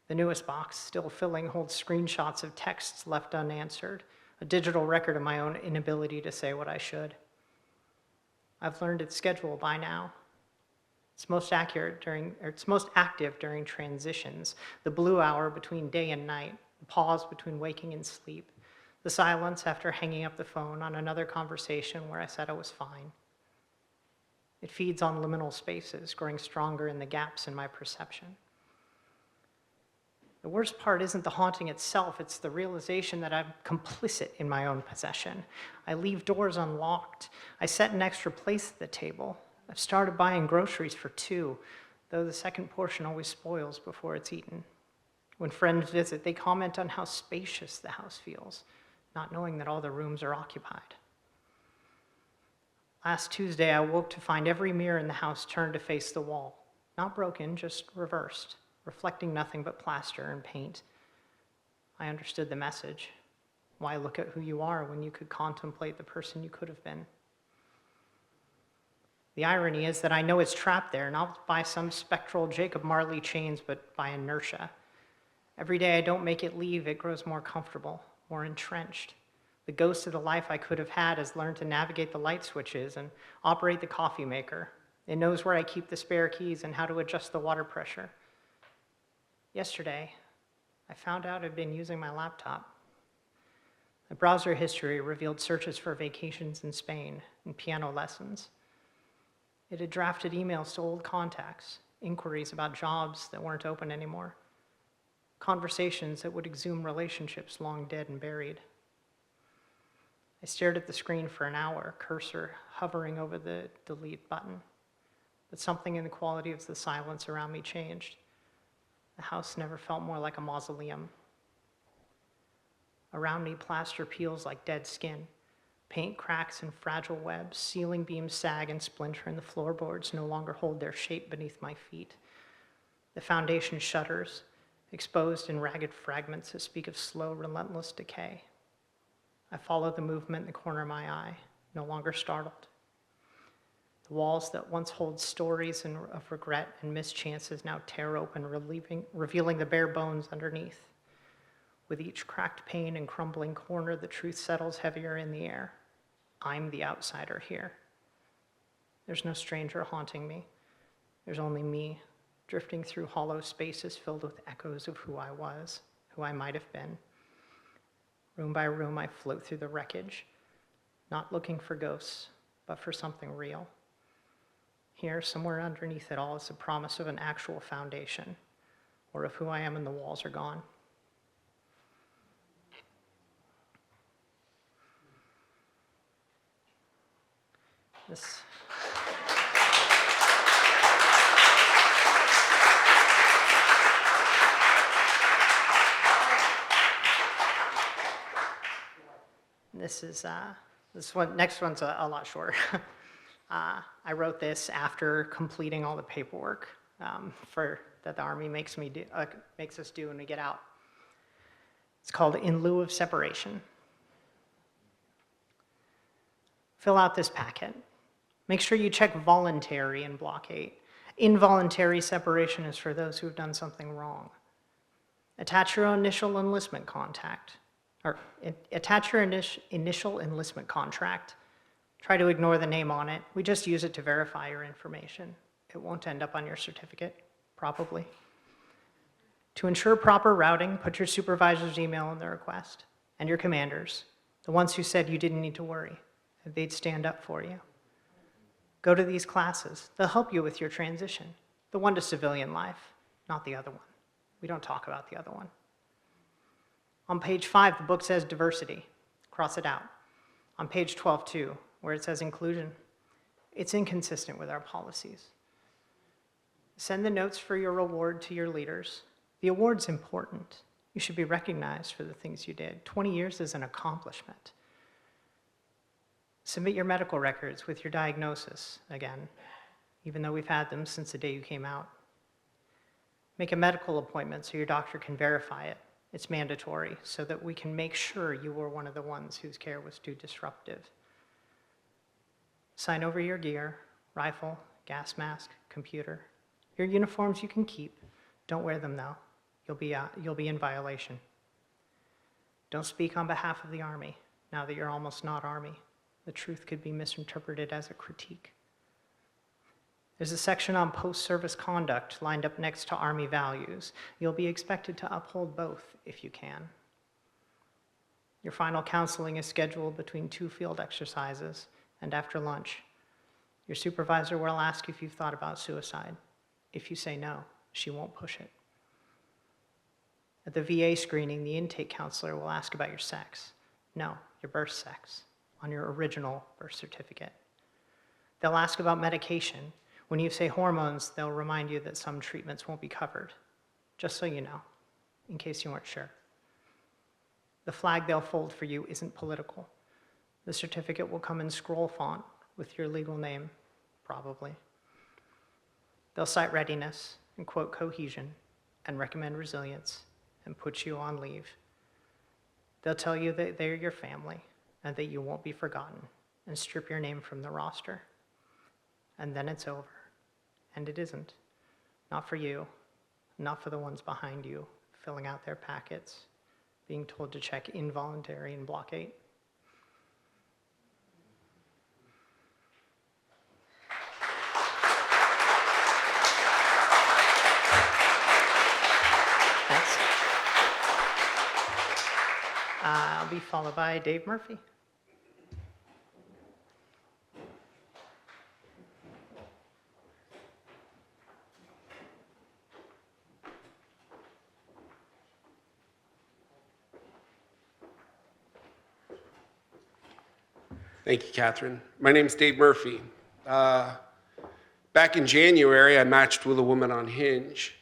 The newest box, still filling, holds screenshots of texts left unanswered, a digital record of my own inability to say what I should. I've learned its schedule by now. It's most active during transitions, the blue hour between day and night, the pause between waking and sleep, the silence after hanging up the phone on another conversation where I said I was fine. It feeds on liminal spaces, growing stronger in the gaps in my perception. The worst part isn't the haunting itself, it's the realization that I'm complicit in my own possession. I leave doors unlocked. I set an extra place at the table. I've started buying groceries for 2, though the second portion always spoils before it's eaten. When friends visit, they comment on how spacious the house feels, not knowing that all the rooms are occupied. Last Tuesday, I woke to find every mirror in the house turned to face the wall. Not broken, just reversed, reflecting nothing but plaster and paint. I understood the message. Why look at who you are when you could contemplate the person you could have been? The irony is that I know it's trapped there, not by some spectral Jacob Marley chains, but by inertia. Every day I don't make it leave, it grows more comfortable, more entrenched. The ghost of the life I could have had has learned to navigate the light switches and operate the coffee maker. It knows where I keep the spare keys and how to adjust the water pressure. Yesterday, I found out I'd been using my laptop. The browser history revealed searches for vacations in Spain and piano lessons. It had drafted emails to old contacts, inquiries about jobs that weren't open anymore, conversations that would exhume relationships long dead and buried. I stared at the screen for an hour, cursor hovering over the delete button, but something in the quality of the silence around me changed. The house never felt more like a mausoleum. Around me, plaster peels like dead skin. Paint cracks and fragile webs, ceiling beams sag and splinter, and the floorboards no longer hold their shape beneath my feet. The foundation shudders, exposed in ragged fragments that speak of slow, relentless decay. I follow the movement in the corner of my eye, no longer startled. The walls that once hold stories of regret and mischances now tear open, revealing the bare bones underneath. With each cracked pane and crumbling corner, the truth settles heavier in the air. I'm the outsider here. There's no stranger haunting me. There's only me, drifting through hollow spaces filled with echoes of who I was, who I might have been. Room by room, I float through the wreckage, not looking for ghosts, but for something real. Here, somewhere underneath it all, is the promise of an actual foundation, or of who I am when the walls are gone. Next one's a lot shorter. I wrote this after completing all the paperwork that the Army makes us do when we get out. It's called In Lieu of Separation. Fill out this packet. Make sure you check voluntary in Block 8. Involuntary separation is for those who have done something wrong. Attach your initial enlistment contract. Try to ignore the name on it. We just use it to verify your information. It won't end up on your certificate, probably. To ensure proper routing, put your supervisor's email in the request, and your commanders, the ones who said you didn't need to worry, that they'd stand up for you. Go to these classes. They'll help you with your transition. The one to civilian life, not the other one. We don't talk about the other one. On page 5, the book says diversity. Cross it out. On page 12, too, where it says inclusion, it's inconsistent with our policies. Send the notes for your award to your leaders. The award's important. You should be recognized for the things you did. 20 years is an accomplishment. Submit your medical records with your diagnosis again, even though we've had them since the day you came out. Make a medical appointment so your doctor can verify it. It's mandatory so that we can make sure you were one of the ones whose care was too disruptive. Sign over your gear, rifle, gas mask, computer. Your uniforms you can keep. Don't wear them though. You'll be in violation. Don't speak on behalf of the Army now that you're almost not Army. The truth could be misinterpreted as a critique. There's a section on post-service conduct lined up next to Army values. You'll be expected to uphold both if you can. Your final counseling is scheduled between 2 field exercises and after lunch. Your supervisor will ask if you've thought about suicide. If you say no, she won't push it. At the VA screening, the intake counselor will ask about your sex. No, your birth sex, on your original birth certificate. They'll ask about medication. When you say hormones, they'll remind you that some treatments won't be covered, just so you know, in case you weren't sure. The flag they'll fold for you isn't political. The certificate will come in scroll font with your legal name, probably. They'll cite readiness and quote cohesion and recommend resilience and put you on leave. They'll tell you that they're your family and that you won't be forgotten and strip your name from the roster. And then it's over. And it isn't. Not for you, not for the ones behind you, filling out their packets, being told to check involuntary in Block 8. Thanks. I'll be followed by Dave Murphy. Thank you, Catherine. My name's Dave Murphy. Back in January, I matched with a woman on Hinge,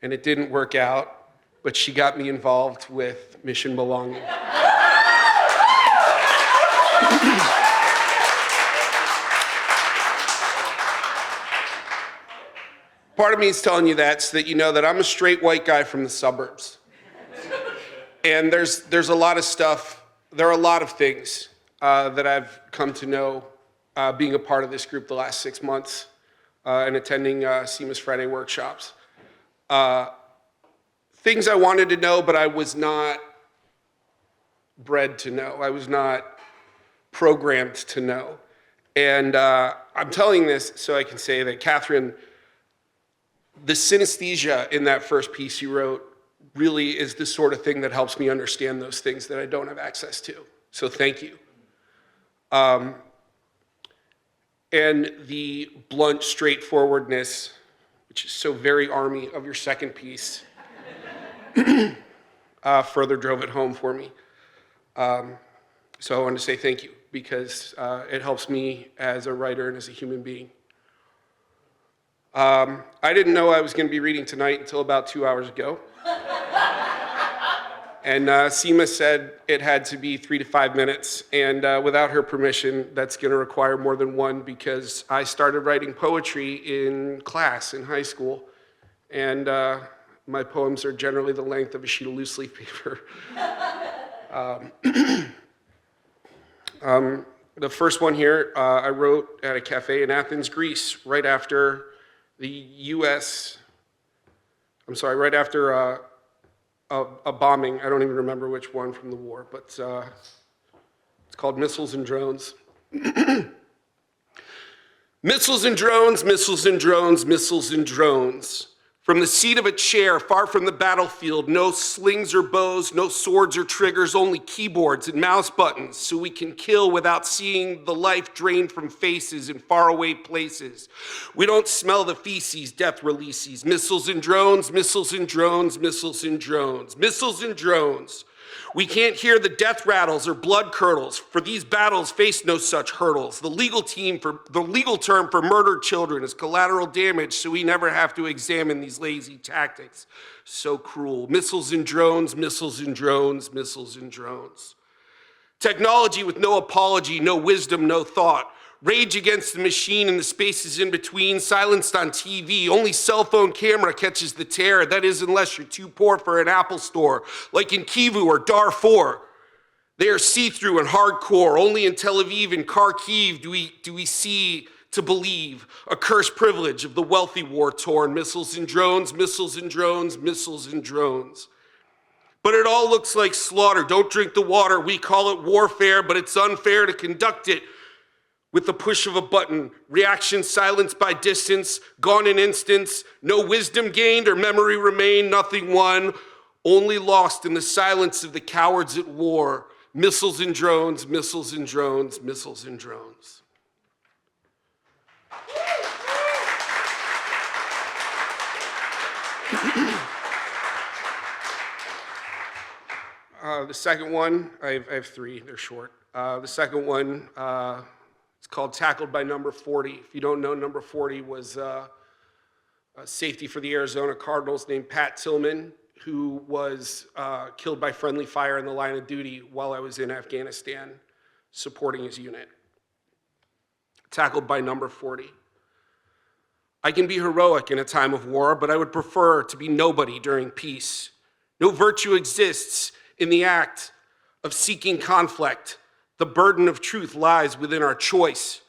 and it didn't work out, but she got me involved with Mission Belonging. Part of me is telling you that so that you know that I'm a straight white guy from the suburbs. And there's a lot of stuff, there are a lot of things that I've come to know being a part of this group the last 6 months and attending SEMA's Friday workshops. Things I wanted to know, but I was not bred to know. I was not programmed to know. And I'm telling this so I can say that, Catherine, the synesthesia in that first piece you wrote really is the sort of thing that helps me understand those things that I don't have access to. So thank you. And the blunt straightforwardness, which is so very Army of your second piece, further drove it home for me. So I want to say thank you because it helps me as a writer and as a human being. I didn't know I was going to be reading tonight until about 2 hours ago. And SEMA said it had to be 3 to 5 minutes, and without her permission, that's going to require more than one because I started writing poetry in class in high school, and my poems are generally the length of a sheet of loose leaf paper. The first one here I wrote at a cafe in Athens, Greece, right after right after a bombing. I don't even remember which one from the war, but it's called Missiles and Drones. Missiles and drones, missiles and drones, missiles and drones. From the seat of a chair, far from the battlefield, no slings or bows, no swords or triggers, only keyboards and mouse buttons, so we can kill without seeing the life drained from faces in faraway places. We don't smell the feces death releases. Missiles and drones, missiles and drones, missiles and drones, missiles and drones. We can't hear the death rattles or blood curdles, for these battles face no such hurdles. The legal term for murdered children is collateral damage, so we never have to examine these lazy tactics. So cruel. Missiles and drones, missiles and drones, missiles and drones. Technology with no apology, no wisdom, no thought. Rage against the machine and the spaces in between, silenced on TV. Only cell phone camera catches the terror. That is, unless you're too poor for an Apple store, like in Kivu or Darfur. They are see-through and hardcore. Only in Tel Aviv and Kharkiv do we see to believe a cursed privilege of the wealthy war-torn. Missiles and drones, missiles and drones, missiles and drones. But it all looks like slaughter. Don't drink the water. We call it warfare, but it's unfair to conduct it with the push of a button. Reaction silenced by distance, gone in instants. No wisdom gained or memory remained, nothing won. Only lost in the silence of the cowards at war. Missiles and drones, missiles and drones, missiles and drones. The second one, I have three, they're short. The second one, it's called Tackled by Number 40. If you don't know, Number 40 was a safety for the Arizona Cardinals named Pat Tillman, who was killed by friendly fire in the line of duty while I was in Afghanistan supporting his unit. Tackled by Number 40. I can be heroic in a time of war, but I would prefer to be nobody during peace. No virtue exists in the act of seeking conflict. The burden of truth lies within our choice.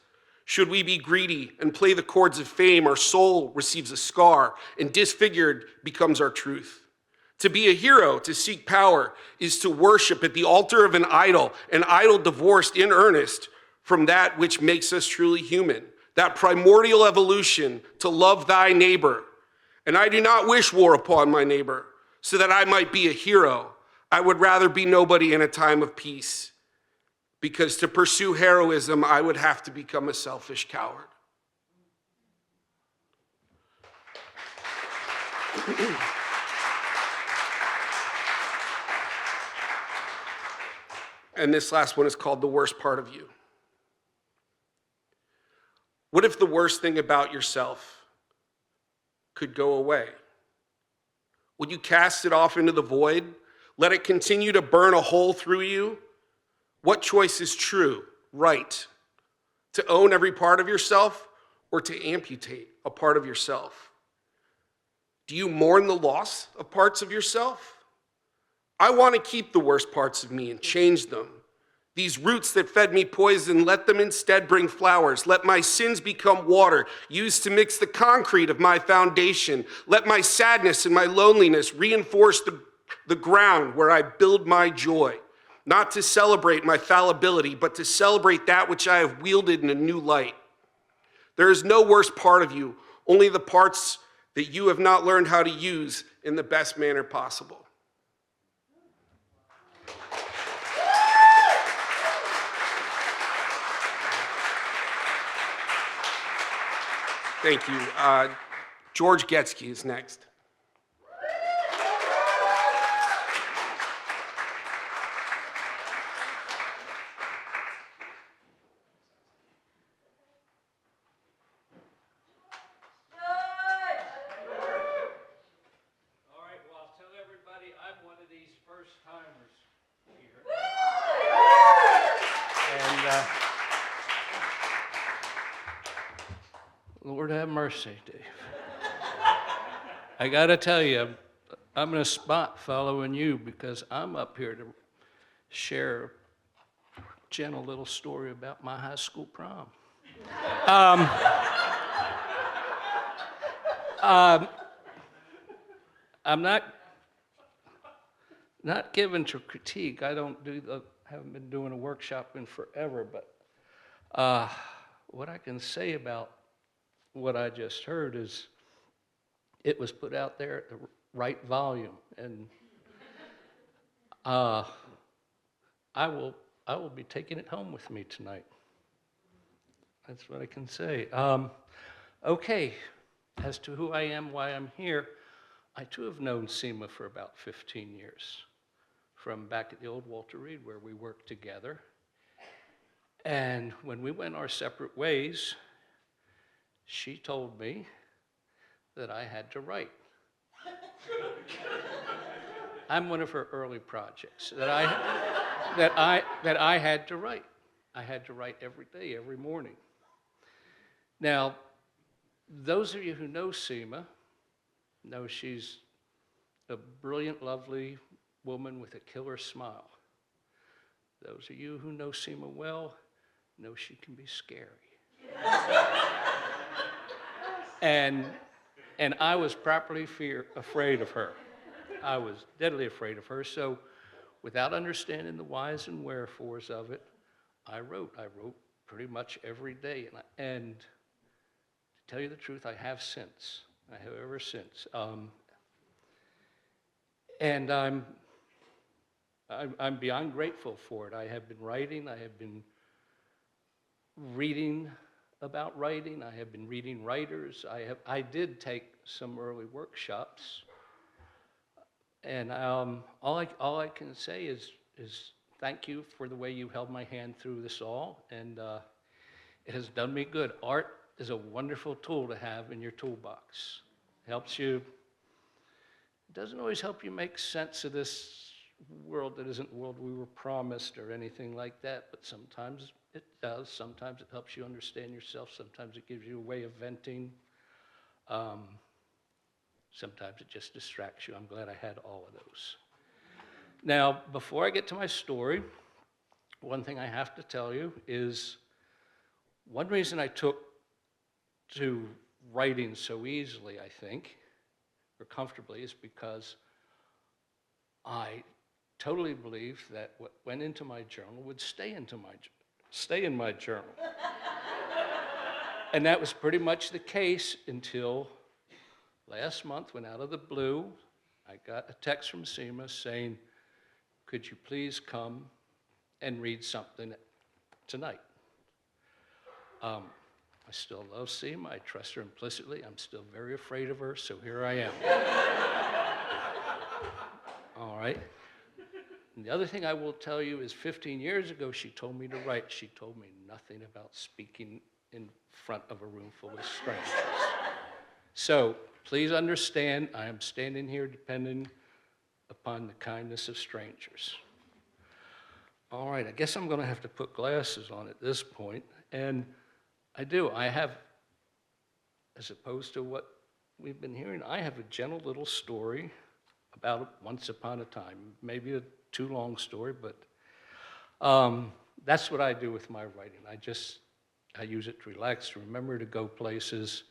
Should we be greedy and play the chords of fame, our soul receives a scar, and disfigured becomes our truth. To be a hero, to seek power, is to worship at the altar of an idol divorced in earnest from that which makes us truly human, that primordial evolution to love thy neighbor. And I do not wish war upon my neighbor, so that I might be a hero. I would rather be nobody in a time of peace, because to pursue heroism, I would have to become a selfish coward. And this last one is called The Worst Part of You. What if the worst thing about yourself could go away? Would you cast it off into the void? Let it continue to burn a hole through you? What choice is true, right? To own every part of yourself or to amputate a part of yourself? Do you mourn the loss of parts of yourself? I want to keep the worst parts of me and change them. These roots that fed me poison, let them instead bring flowers. Let my sins become water, used to mix the concrete of my foundation. Let my sadness and my loneliness reinforce the ground where I build my joy. Not to celebrate my fallibility, but to celebrate that which I have wielded in a new light. There is no worst part of you, only the parts that you have not learned how to use in the best manner possible. Thank you. George Goetzke is next. Lord have mercy, Dave. I gotta tell you, I'm in a spot following you because I'm up here to share a gentle little story about my high school prom. I'm not given to critique. I haven't been doing a workshop in forever, but what I can say about what I just heard is it was put out there at the right volume, and I will be taking it home with me tonight. That's what I can say. Okay, as to who I am, why I'm here, I too have known Seema for about 15 years, from back at the old Walter Reed where we worked together. And when we went our separate ways, she told me that I had to write. I'm one of her early projects. That that I had to write. I had to write every day, every morning. Now, those of you who know Seema know she's a brilliant, lovely woman with a killer smile. Those of you who know Seema well know she can be scary. And I was properly afraid of her. I was deadly afraid of her. So without understanding the whys and wherefores of it, I wrote pretty much every day. And to tell you the truth, I have since. I have ever since. And I'm beyond grateful for it. I have been writing. I have been reading about writing. I have been reading writers. I did take some early workshops. And all I can say is thank you for the way you held my hand through this all. And it has done me good. Art is a wonderful tool to have in your toolbox. Helps you. It doesn't always help you make sense of this world that isn't the world we were promised or anything like that, but sometimes it does. Sometimes it helps you understand yourself. Sometimes it gives you a way of venting. Sometimes it just distracts you. I'm glad I had all of those. Now, before I get to my story, one thing I have to tell you is one reason I took to writing so easily, I think, or comfortably, is because I totally believed that what went into my journal would stay in my journal. And that was pretty much the case until last month, when out of the blue, I got a text from Seema saying, could you please come and read something tonight? I still love Seema. I trust her implicitly. I'm still very afraid of her, so here I am. All right. And the other thing I will tell you is 15 years ago, she told me to write. She told me nothing about speaking in front of a room full of strangers. So please understand, I am standing here depending upon the kindness of strangers. All right, I guess I'm going to have to put glasses on at this point. And I have, as opposed to what we've been hearing, I have a gentle little story about once upon a time. Maybe a too long story, but that's what I do with my writing. I use it to relax, to remember to go places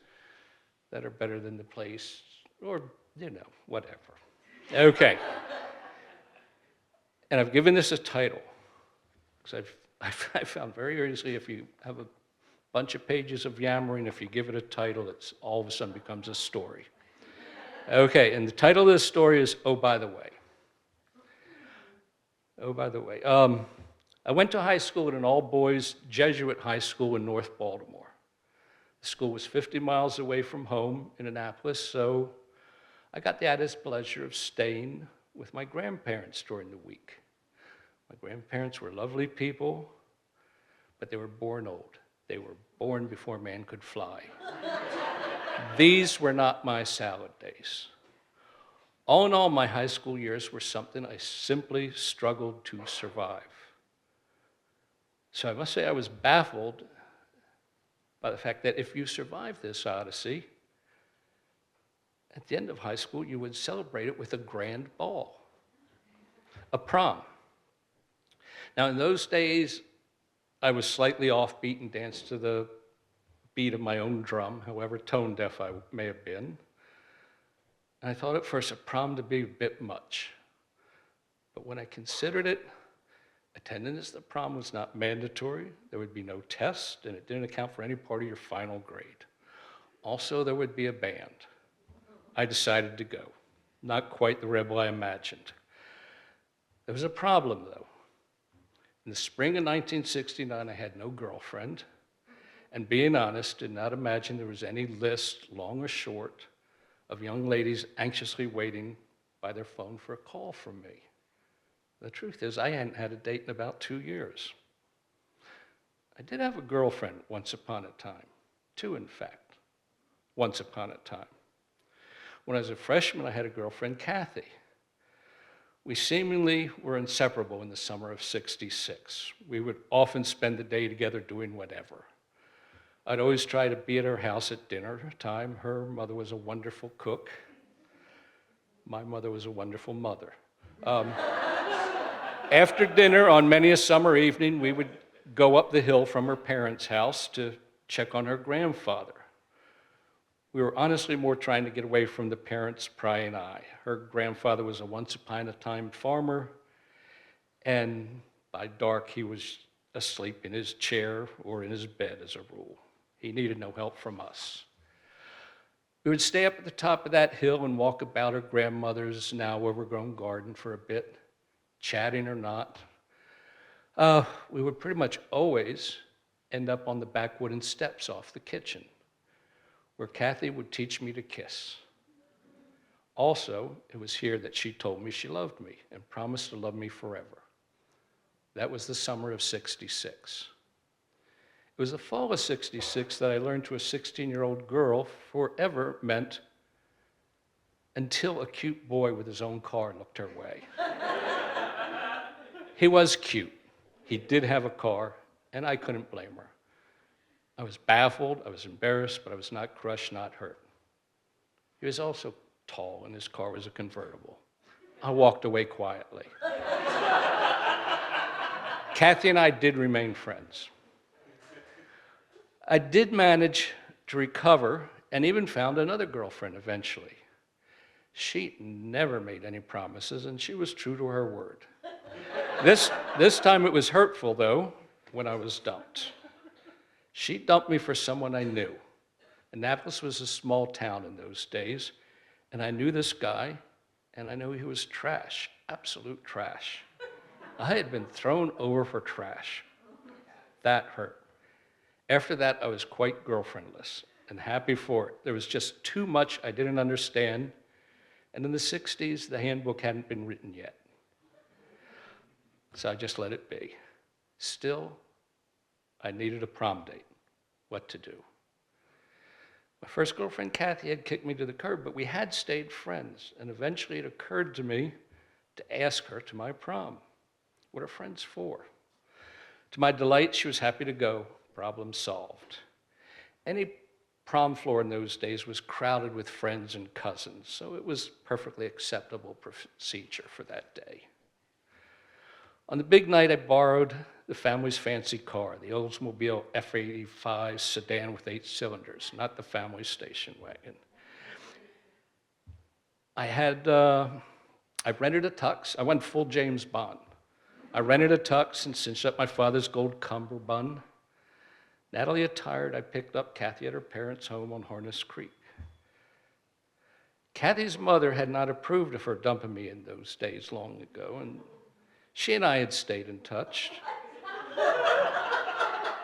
that are better than the place, or, whatever. Okay. And I've given this a title, because I found very easily if you have a bunch of pages of yammering, if you give it a title, it's all of a sudden becomes a story. Okay, and the title of this story is Oh, By the Way. Oh, by the way. I went to high school at an all-boys Jesuit high school in North Baltimore. The school was 50 miles away from home in Annapolis, so I got the added pleasure of staying with my grandparents during the week. My grandparents were lovely people, but they were born old. They were born before man could fly. These were not my salad days. All in all, my high school years were something I simply struggled to survive. So I must say I was baffled by the fact that if you survived this odyssey, at the end of high school, you would celebrate it with a grand ball, a prom. Now, in those days, I was slightly offbeat and danced to the beat of my own drum, however tone deaf I may have been. And I thought at first a prom to be a bit much. But when I considered it, attendance at the prom was not mandatory, there would be no test, and it didn't account for any part of your final grade. Also, there would be a band. I decided to go. Not quite the rebel I imagined. There was a problem, though. In the spring of 1969, I had no girlfriend, and being honest, did not imagine there was any list, long or short, of young ladies anxiously waiting by their phone for a call from me. The truth is, I hadn't had a date in about 2 years. I did have a girlfriend once upon a time. 2, in fact, once upon a time. When I was a freshman, I had a girlfriend, Kathy. We seemingly were inseparable in the summer of '66. We would often spend the day together doing whatever. I'd always try to be at her house at dinner time. Her mother was a wonderful cook. My mother was a wonderful mother. After dinner on many a summer evening, we would go up the hill from her parents' house to check on her grandfather. We were honestly more trying to get away from the parents' prying eye. Her grandfather was a once-upon-a-time farmer, and by dark he was asleep in his chair or in his bed as a rule. He needed no help from us. We would stay up at the top of that hill and walk about her grandmother's now overgrown garden for a bit, chatting or not. We would pretty much always end up on the back wooden steps off the kitchen, where Kathy would teach me to kiss. Also, it was here that she told me she loved me and promised to love me forever. That was the summer of '66. It was the fall of '66 that I learned to a 16-year-old girl forever meant until a cute boy with his own car looked her way. He was cute. He did have a car, and I couldn't blame her. I was baffled, I was embarrassed, but I was not crushed, not hurt. He was also tall, and his car was a convertible. I walked away quietly. Kathy and I did remain friends. I did manage to recover and even found another girlfriend eventually. She never made any promises, and she was true to her word. This time it was hurtful, though, when I was dumped. She dumped me for someone I knew. Annapolis was a small town in those days, and I knew this guy, and I knew he was trash, absolute trash. I had been thrown over for trash. That hurt. After that, I was quite girlfriendless and happy for it. There was just too much I didn't understand, and in the '60s, the handbook hadn't been written yet. So I just let it be. Still, I needed a prom date. What to do? My first girlfriend, Kathy, had kicked me to the curb, but we had stayed friends, and eventually it occurred to me to ask her to my prom. What are friends for? To my delight, she was happy to go. Problem solved. Any prom floor in those days was crowded with friends and cousins, so it was perfectly acceptable procedure for that day. On the big night, I borrowed the family's fancy car, the Oldsmobile F85 sedan with 8 cylinders, not the family station wagon. I rented a tux. I went full James Bond. I rented a tux and cinched up my father's gold cummerbund. Natalie attired, I picked up Kathy at her parents' home on Harness Creek. Kathy's mother had not approved of her dumping me in those days long ago, and she and I had stayed in touch.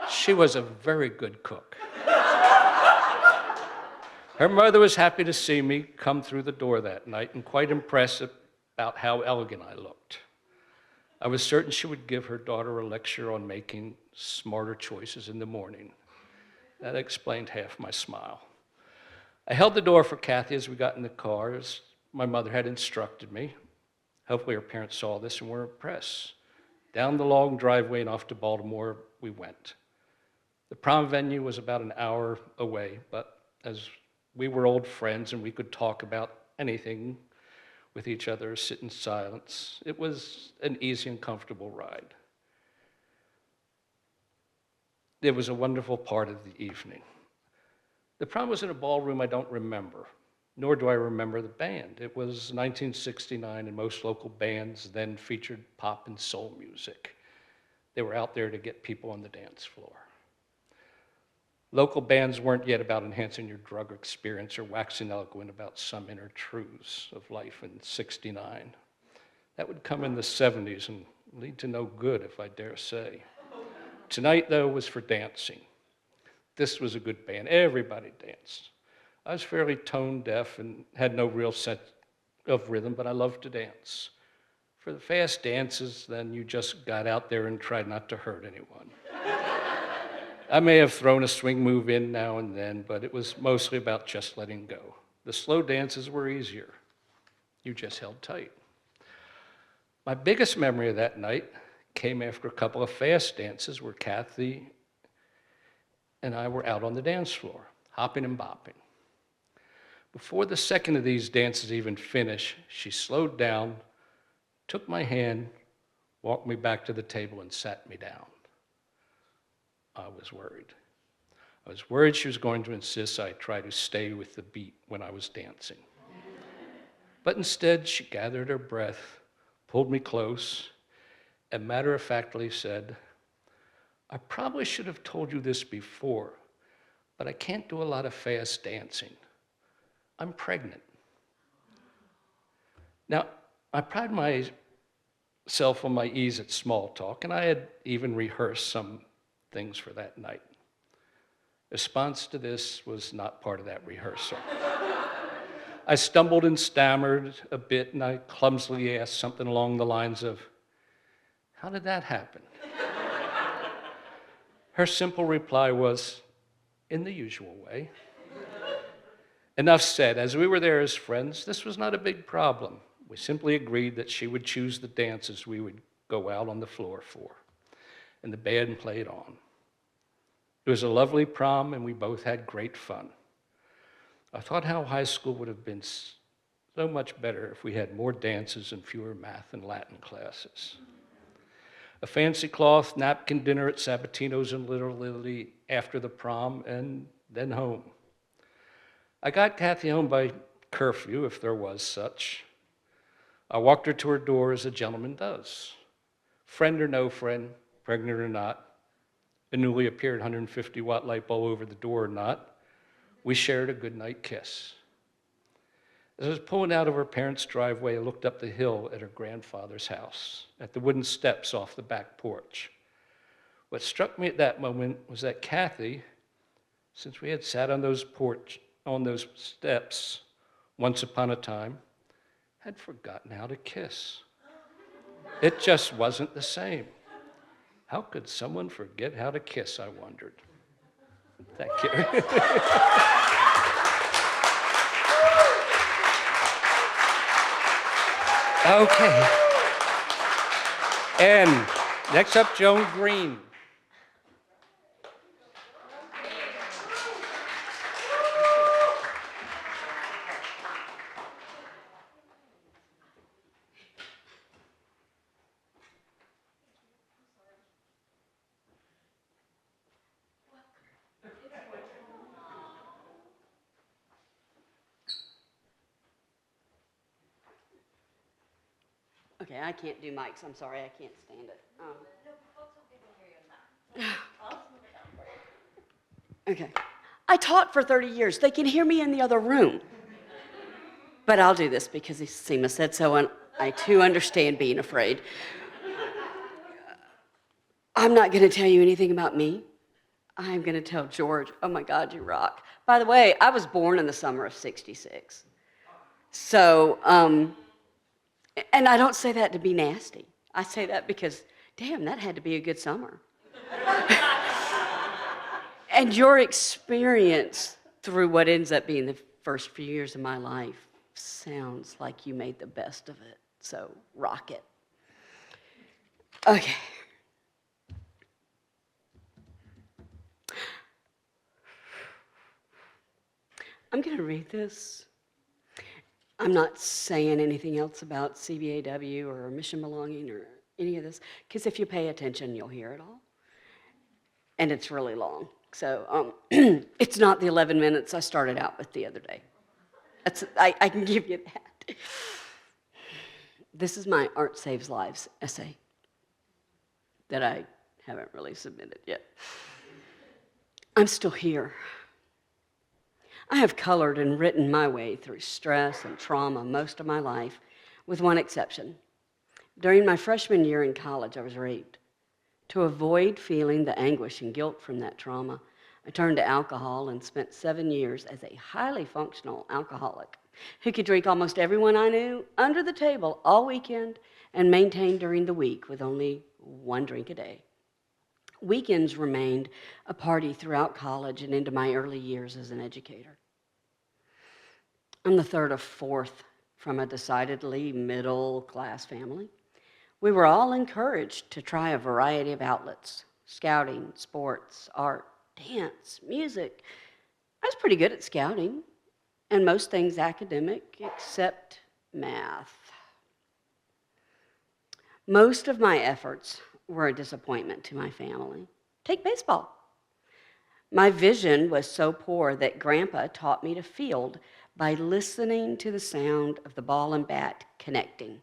She was a very good cook. Her mother was happy to see me come through the door that night and quite impressed about how elegant I looked. I was certain she would give her daughter a lecture on making smarter choices in the morning. That explained half my smile. I held the door for Kathy as we got in the car, as my mother had instructed me. Hopefully her parents saw this and were impressed. Down the long driveway and off to Baltimore we went. The prom venue was about an hour away, but as we were old friends and we could talk about anything with each other, sit in silence, it was an easy and comfortable ride. It was a wonderful part of the evening. The prom was in a ballroom I don't remember, nor do I remember the band. It was 1969, and most local bands then featured pop and soul music. They were out there to get people on the dance floor. Local bands weren't yet about enhancing your drug experience or waxing eloquent about some inner truths of life in '69. That would come in the '70s and lead to no good, if I dare say. Tonight, though, was for dancing. This was a good band. Everybody danced. I was fairly tone deaf and had no real sense of rhythm, but I loved to dance. For the fast dances, then you just got out there and tried not to hurt anyone. I may have thrown a swing move in now and then, but it was mostly about just letting go. The slow dances were easier. You just held tight. My biggest memory of that night came after a couple of fast dances where Kathy and I were out on the dance floor, hopping and bopping. Before the second of these dances even finished, she slowed down, took my hand, walked me back to the table, and sat me down. I was worried. I was worried she was going to insist I try to stay with the beat when I was dancing. But instead, she gathered her breath, pulled me close, and matter-of-factly said, "I probably should have told you this before, but I can't do a lot of fast dancing. I'm pregnant." Now, I pride myself on my ease at small talk, and I had even rehearsed some things for that night. Response to this was not part of that rehearsal. I stumbled and stammered a bit, and I clumsily asked something along the lines of, "How did that happen?" Her simple reply was, "In the usual way." Enough said. As we were there as friends, this was not a big problem. We simply agreed that she would choose the dances we would go out on the floor for, and the band played on. It was a lovely prom, and we both had great fun. I thought how high school would have been so much better if we had more dances and fewer math and Latin classes. A fancy cloth napkin dinner at Sabatino's in Little Italy after the prom, and then home. I got Kathy home by curfew, if there was such. I walked her to her door as a gentleman does. Friend or no friend, pregnant or not, a newly appeared 150-watt light bulb over the door or not, we shared a goodnight kiss. As I was pulling out of her parents' driveway, I looked up the hill at her grandfather's house, at the wooden steps off the back porch. What struck me at that moment was that Kathy, since we had sat on those steps once upon a time, had forgotten how to kiss. It just wasn't the same. How could someone forget how to kiss, I wondered. Thank you. Okay. And next up, Joan Green. Okay, I can't do mics. I'm sorry, I can't stand it. Okay. I taught for 30 years. They can hear me in the other room. But I'll do this because Seema said so, and I too understand being afraid. I'm not going to tell you anything about me. I'm going to tell George, oh my God, you rock. By the way, I was born in the summer of '66. So, and I don't say that to be nasty. I say that because, damn, that had to be a good summer. And your experience through what ends up being the first few years of my life sounds like you made the best of it. So, rock it. Okay. I'm going to read this. I'm not saying anything else about CBAW or mission belonging or any of this, because if you pay attention, you'll hear it all. And it's really long. So it's not the 11 minutes I started out with the other day. I can give you that. This is my Art Saves Lives essay that I haven't really submitted yet. I'm still here. I have colored and written my way through stress and trauma most of my life, with one exception. During my freshman year in college, I was raped. To avoid feeling the anguish and guilt from that trauma, I turned to alcohol and spent 7 years as a highly functional alcoholic who could drink almost everyone I knew under the table all weekend and maintain during the week with only 1 drink a day. Weekends remained a party throughout college and into my early years as an educator. I'm the third of 4th from a decidedly middle-class family. We were all encouraged to try a variety of outlets: scouting, sports, art, dance, music. I was pretty good at scouting, and most things academic except math. Most of my efforts were a disappointment to my family. Take baseball. My vision was so poor that Grandpa taught me to field by listening to the sound of the ball and bat connecting.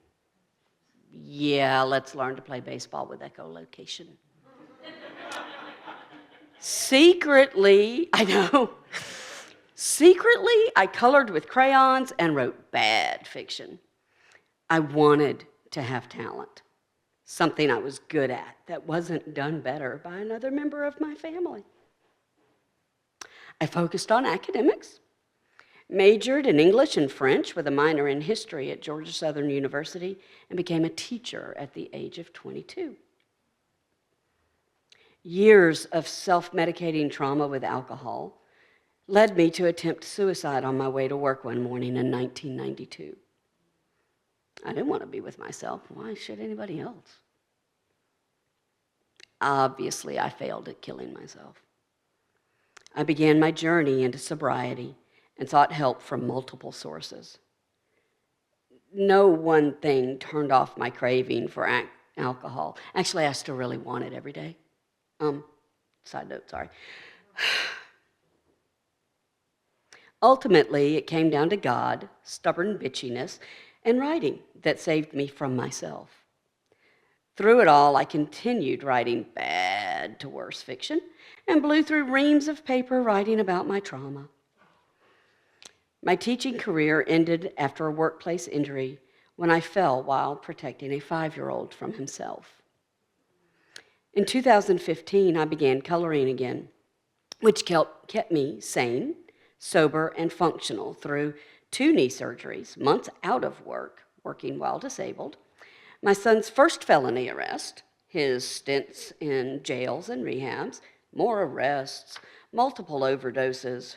Yeah, let's learn to play baseball with echolocation. Secretly, I colored with crayons and wrote bad fiction. I wanted to have talent, something I was good at that wasn't done better by another member of my family. I focused on academics, majored in English and French with a minor in history at Georgia Southern University, and became a teacher at the age of 22. Years of self-medicating trauma with alcohol led me to attempt suicide on my way to work one morning in 1992. I didn't want to be with myself. Why should anybody else? Obviously, I failed at killing myself. I began my journey into sobriety and sought help from multiple sources. No one thing turned off my craving for alcohol. Actually, I still really want it every day. Side note, sorry. Ultimately, it came down to God, stubborn bitchiness, and writing that saved me from myself. Through it all, I continued writing bad to worse fiction and blew through reams of paper writing about my trauma. My teaching career ended after a workplace injury when I fell while protecting a 5-year-old from himself. In 2015, I began coloring again, which kept me sane, sober, and functional through 2 knee surgeries, months out of work, working while disabled, my son's first felony arrest, his stints in jails and rehabs, more arrests, multiple overdoses,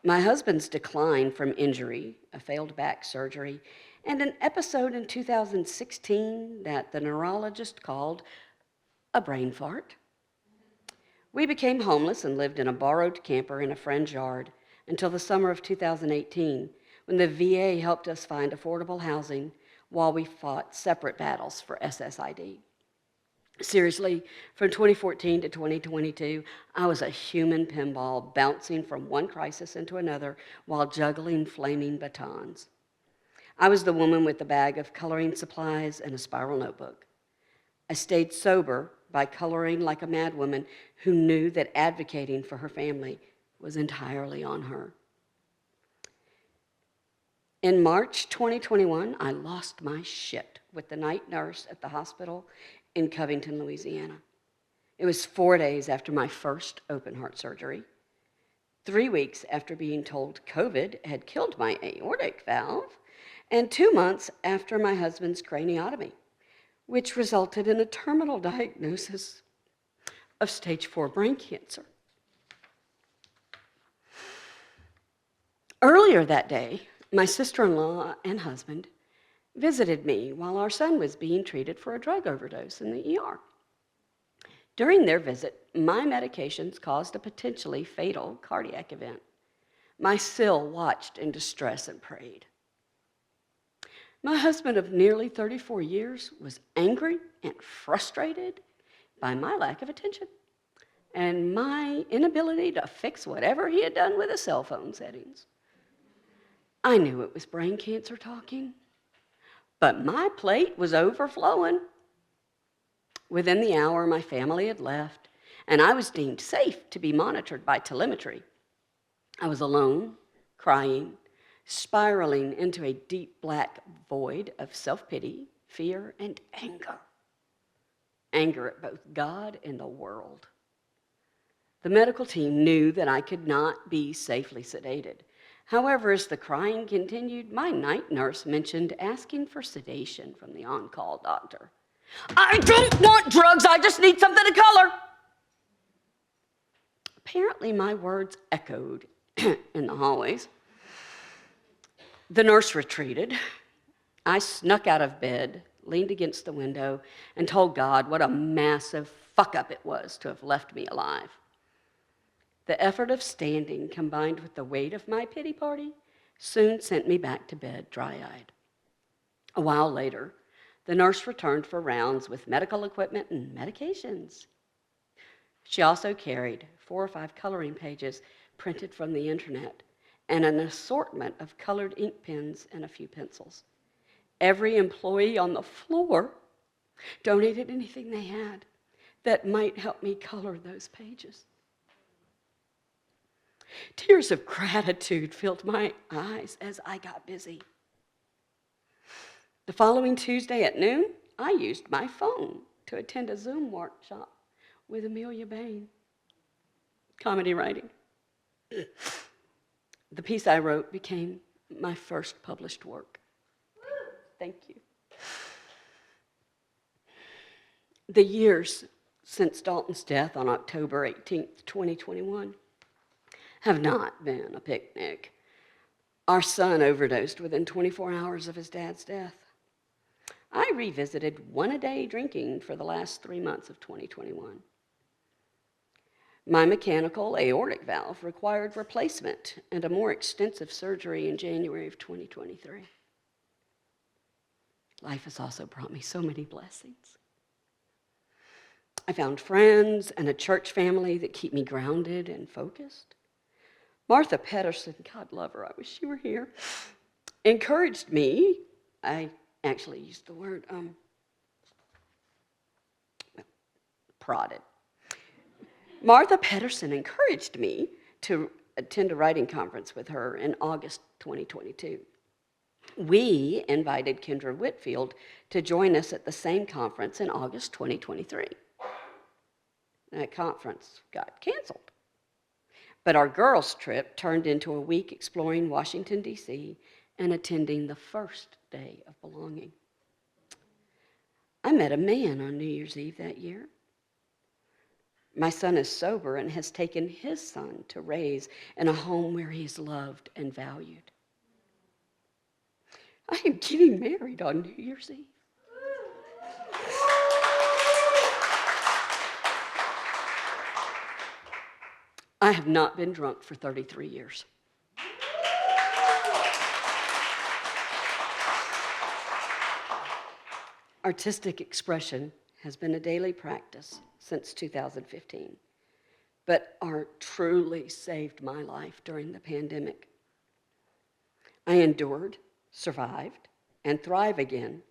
my husband's decline from injury, a failed back surgery, and an episode in 2016 that the neurologist called a brain fart. We became homeless and lived in a borrowed camper in a friend's yard until the summer of 2018, when the VA helped us find affordable housing while we fought separate battles for SSID. Seriously, from 2014 to 2022, I was a human pinball bouncing from one crisis into another while juggling flaming batons. I was the woman with the bag of coloring supplies and a spiral notebook. I stayed sober by coloring like a madwoman who knew that advocating for her family was entirely on her. In March 2021, I lost my shit with the night nurse at the hospital in Covington, Louisiana. It was 4 days after my first open heart surgery, 3 weeks after being told COVID had killed my aortic valve, and 2 months after my husband's craniotomy, which resulted in a terminal diagnosis of stage 4 brain cancer. Earlier that day, my sister-in-law and husband visited me while our son was being treated for a drug overdose in the ER. During their visit, my medications caused a potentially fatal cardiac event. My SIL watched in distress and prayed. My husband of nearly 34 years was angry and frustrated by my lack of attention and my inability to fix whatever he had done with his cell phone settings. I knew it was brain cancer talking, but my plate was overflowing. Within the hour, my family had left, and I was deemed safe to be monitored by telemetry. I was alone, crying, spiraling into a deep black void of self-pity, fear, and anger. Anger at both God and the world. The medical team knew that I could not be safely sedated. However, as the crying continued, my night nurse mentioned asking for sedation from the on-call doctor. I don't want drugs, I just need something to color. Apparently, my words echoed in the hallways. The nurse retreated. I snuck out of bed, leaned against the window, and told God what a massive fuck-up it was to have left me alive. The effort of standing, combined with the weight of my pity party, soon sent me back to bed dry-eyed. A while later, the nurse returned for rounds with medical equipment and medications. She also carried 4 or 5 coloring pages printed from the internet and an assortment of colored ink pens and a few pencils. Every employee on the floor donated anything they had that might help me color those pages. Tears of gratitude filled my eyes as I got busy. The following Tuesday at noon, I used my phone to attend a Zoom workshop with Amelia Bane, comedy writing. The piece I wrote became my first published work. Thank you. The years since Dalton's death on October 18th, 2021, have not been a picnic. Our son overdosed within 24 hours of his dad's death. I revisited one-a-day drinking for the last 3 months of 2021. My mechanical aortic valve required replacement and a more extensive surgery in January of 2023. Life has also brought me so many blessings. I found friends and a church family that keep me grounded and focused. Martha Pedersen, God love her, I wish she were here, encouraged me. I actually used the word prodded. Martha Pedersen encouraged me to attend a writing conference with her in August 2022. We invited Kendra Whitfield to join us at the same conference in August 2023. That conference got canceled. But our girls' trip turned into a week exploring Washington, D.C., and attending the first day of belonging. I met a man on New Year's Eve that year. My son is sober and has taken his son to raise in a home where he is loved and valued. I am getting married on New Year's Eve. I have not been drunk for 33 years. Artistic expression has been a daily practice since 2015, but art truly saved my life during the pandemic. I endured, survived, and thrive again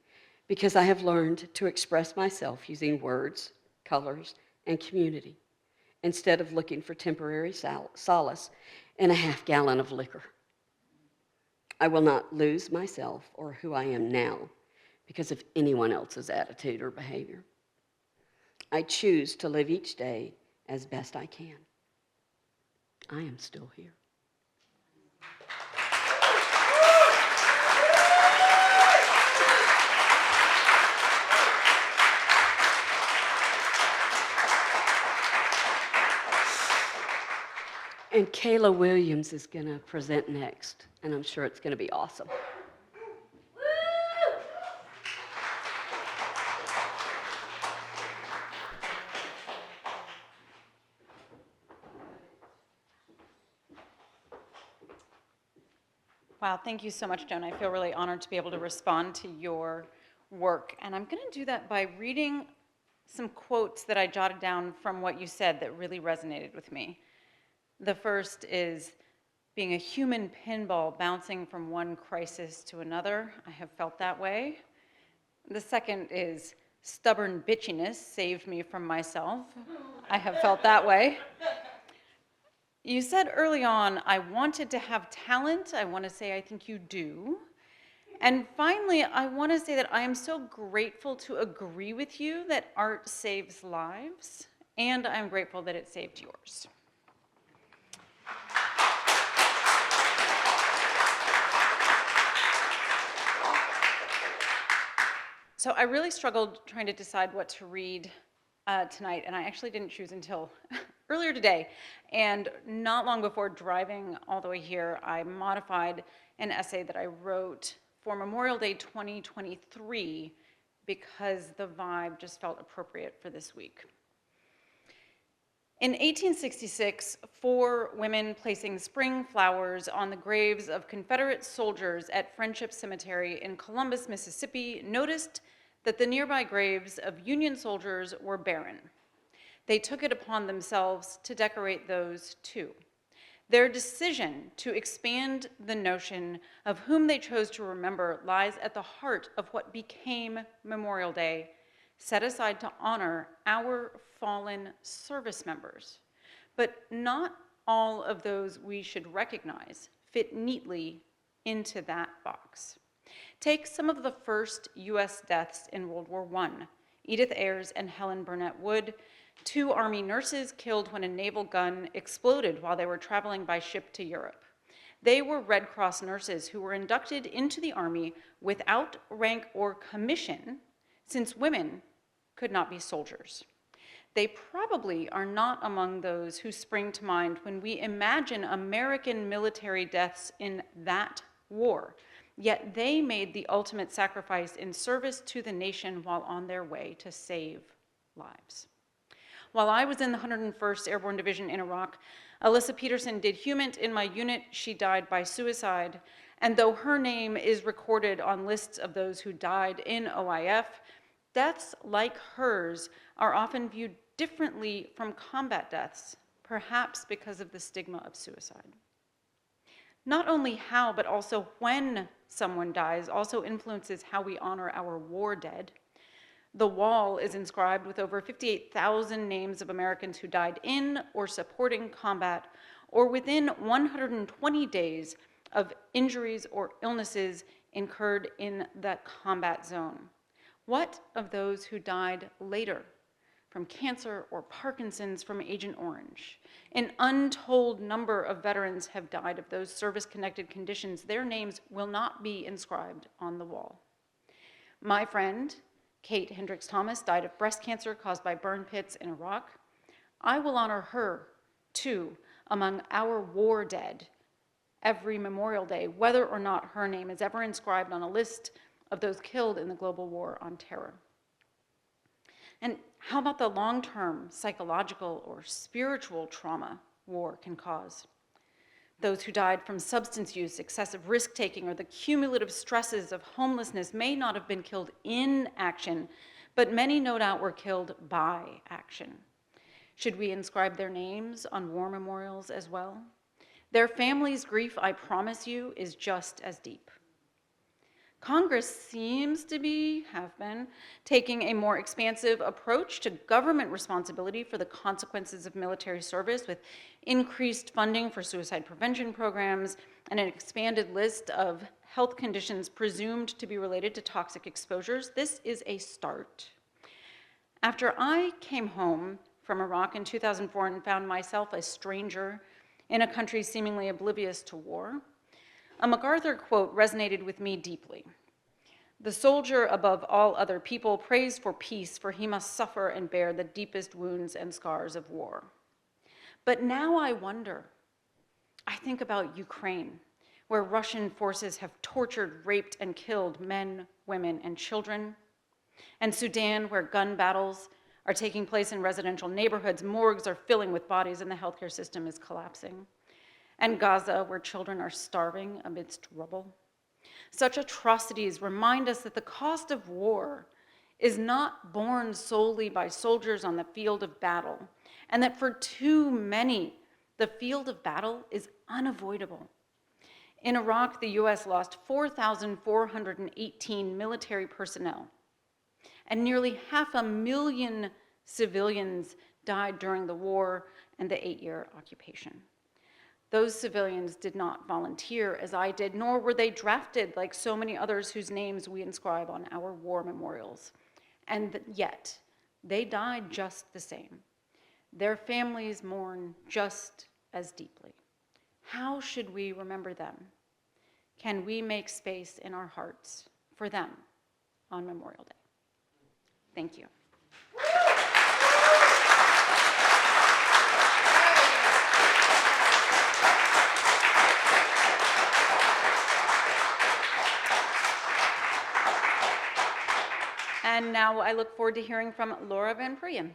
because I have learned to express myself using words, colors, and community, instead of looking for temporary solace in a half-gallon of liquor. I will not lose myself or who I am now because of anyone else's attitude or behavior. I choose to live each day as best I can. I am still here. And Kayla Williams is going to present next, and I'm sure it's going to be awesome. Wow, thank you so much, Joan. I feel really honored to be able to respond to your work. And I'm going to do that by reading some quotes that I jotted down from what you said that really resonated with me. The first is, being a human pinball bouncing from one crisis to another. I have felt that way. The second is, stubborn bitchiness saved me from myself. I have felt that way. You said early on, I wanted to have talent. I want to say I think you do. And finally, I want to say that I am so grateful to agree with you that art saves lives, and I'm grateful that it saved yours. So I really struggled trying to decide what to read tonight, and I actually didn't choose until earlier today. And not long before driving all the way here, I modified an essay that I wrote for Memorial Day 2023 because the vibe just felt appropriate for this week. In 1866, 4 women placing spring flowers on the graves of Confederate soldiers at Friendship Cemetery in Columbus, Mississippi, noticed that the nearby graves of Union soldiers were barren. They took it upon themselves to decorate those too. Their decision to expand the notion of whom they chose to remember lies at the heart of what became Memorial Day, set aside to honor our fallen service members. But not all of those we should recognize fit neatly into that box. Take some of the first US deaths in World War I, Edith Ayres and Helen Burnett Wood, 2 Army nurses killed when a naval gun exploded while they were traveling by ship to Europe. They were Red Cross nurses who were inducted into the Army without rank or commission, since women could not be soldiers. They probably are not among those who spring to mind when we imagine American military deaths in that war, yet they made the ultimate sacrifice in service to the nation while on their way to save lives. While I was in the 101st Airborne Division in Iraq, Alyssa Peterson did HUMINT in my unit. She died by suicide. And though her name is recorded on lists of those who died in OIF, deaths like hers are often viewed differently from combat deaths, perhaps because of the stigma of suicide. Not only how, but also when someone dies also influences how we honor our war dead. The wall is inscribed with over 58,000 names of Americans who died in or supporting combat, or within 120 days of injuries or illnesses incurred in that combat zone. What of those who died later from cancer or Parkinson's from Agent Orange? An untold number of veterans have died of those service-connected conditions. Their names will not be inscribed on the wall. My friend, Kate Hendricks Thomas, died of breast cancer caused by burn pits in Iraq. I will honor her, too, among our war dead every Memorial Day, whether or not her name is ever inscribed on a list of those killed in the global war on terror. And how about the long-term psychological or spiritual trauma war can cause? Those who died from substance use, excessive risk-taking, or the cumulative stresses of homelessness may not have been killed in action, but many no doubt were killed by action. Should we inscribe their names on war memorials as well? Their families' grief, I promise you, is just as deep. Congress seems to have been taking a more expansive approach to government responsibility for the consequences of military service, with increased funding for suicide prevention programs and an expanded list of health conditions presumed to be related to toxic exposures. This is a start. After I came home from Iraq in 2004 and found myself a stranger in a country seemingly oblivious to war, a MacArthur quote resonated with me deeply. "The soldier above all other people prays for peace, for he must suffer and bear the deepest wounds and scars of war." But now I wonder, I think about Ukraine, where Russian forces have tortured, raped, and killed men, women, and children, and Sudan, where gun battles are taking place in residential neighborhoods, morgues are filling with bodies, and the healthcare system is collapsing, and Gaza, where children are starving amidst rubble. Such atrocities remind us that the cost of war is not borne solely by soldiers on the field of battle, and that for too many, the field of battle is unavoidable. In Iraq, the US lost 4,418 military personnel, and nearly 500,000 civilians died during the war and the 8-year occupation. Those civilians did not volunteer as I did, nor were they drafted like so many others whose names we inscribe on our war memorials. And yet, they died just the same. Their families mourn just as deeply. How should we remember them? Can we make space in our hearts for them on Memorial Day? Thank you. And now I look forward to hearing from Laura Van Prooyen.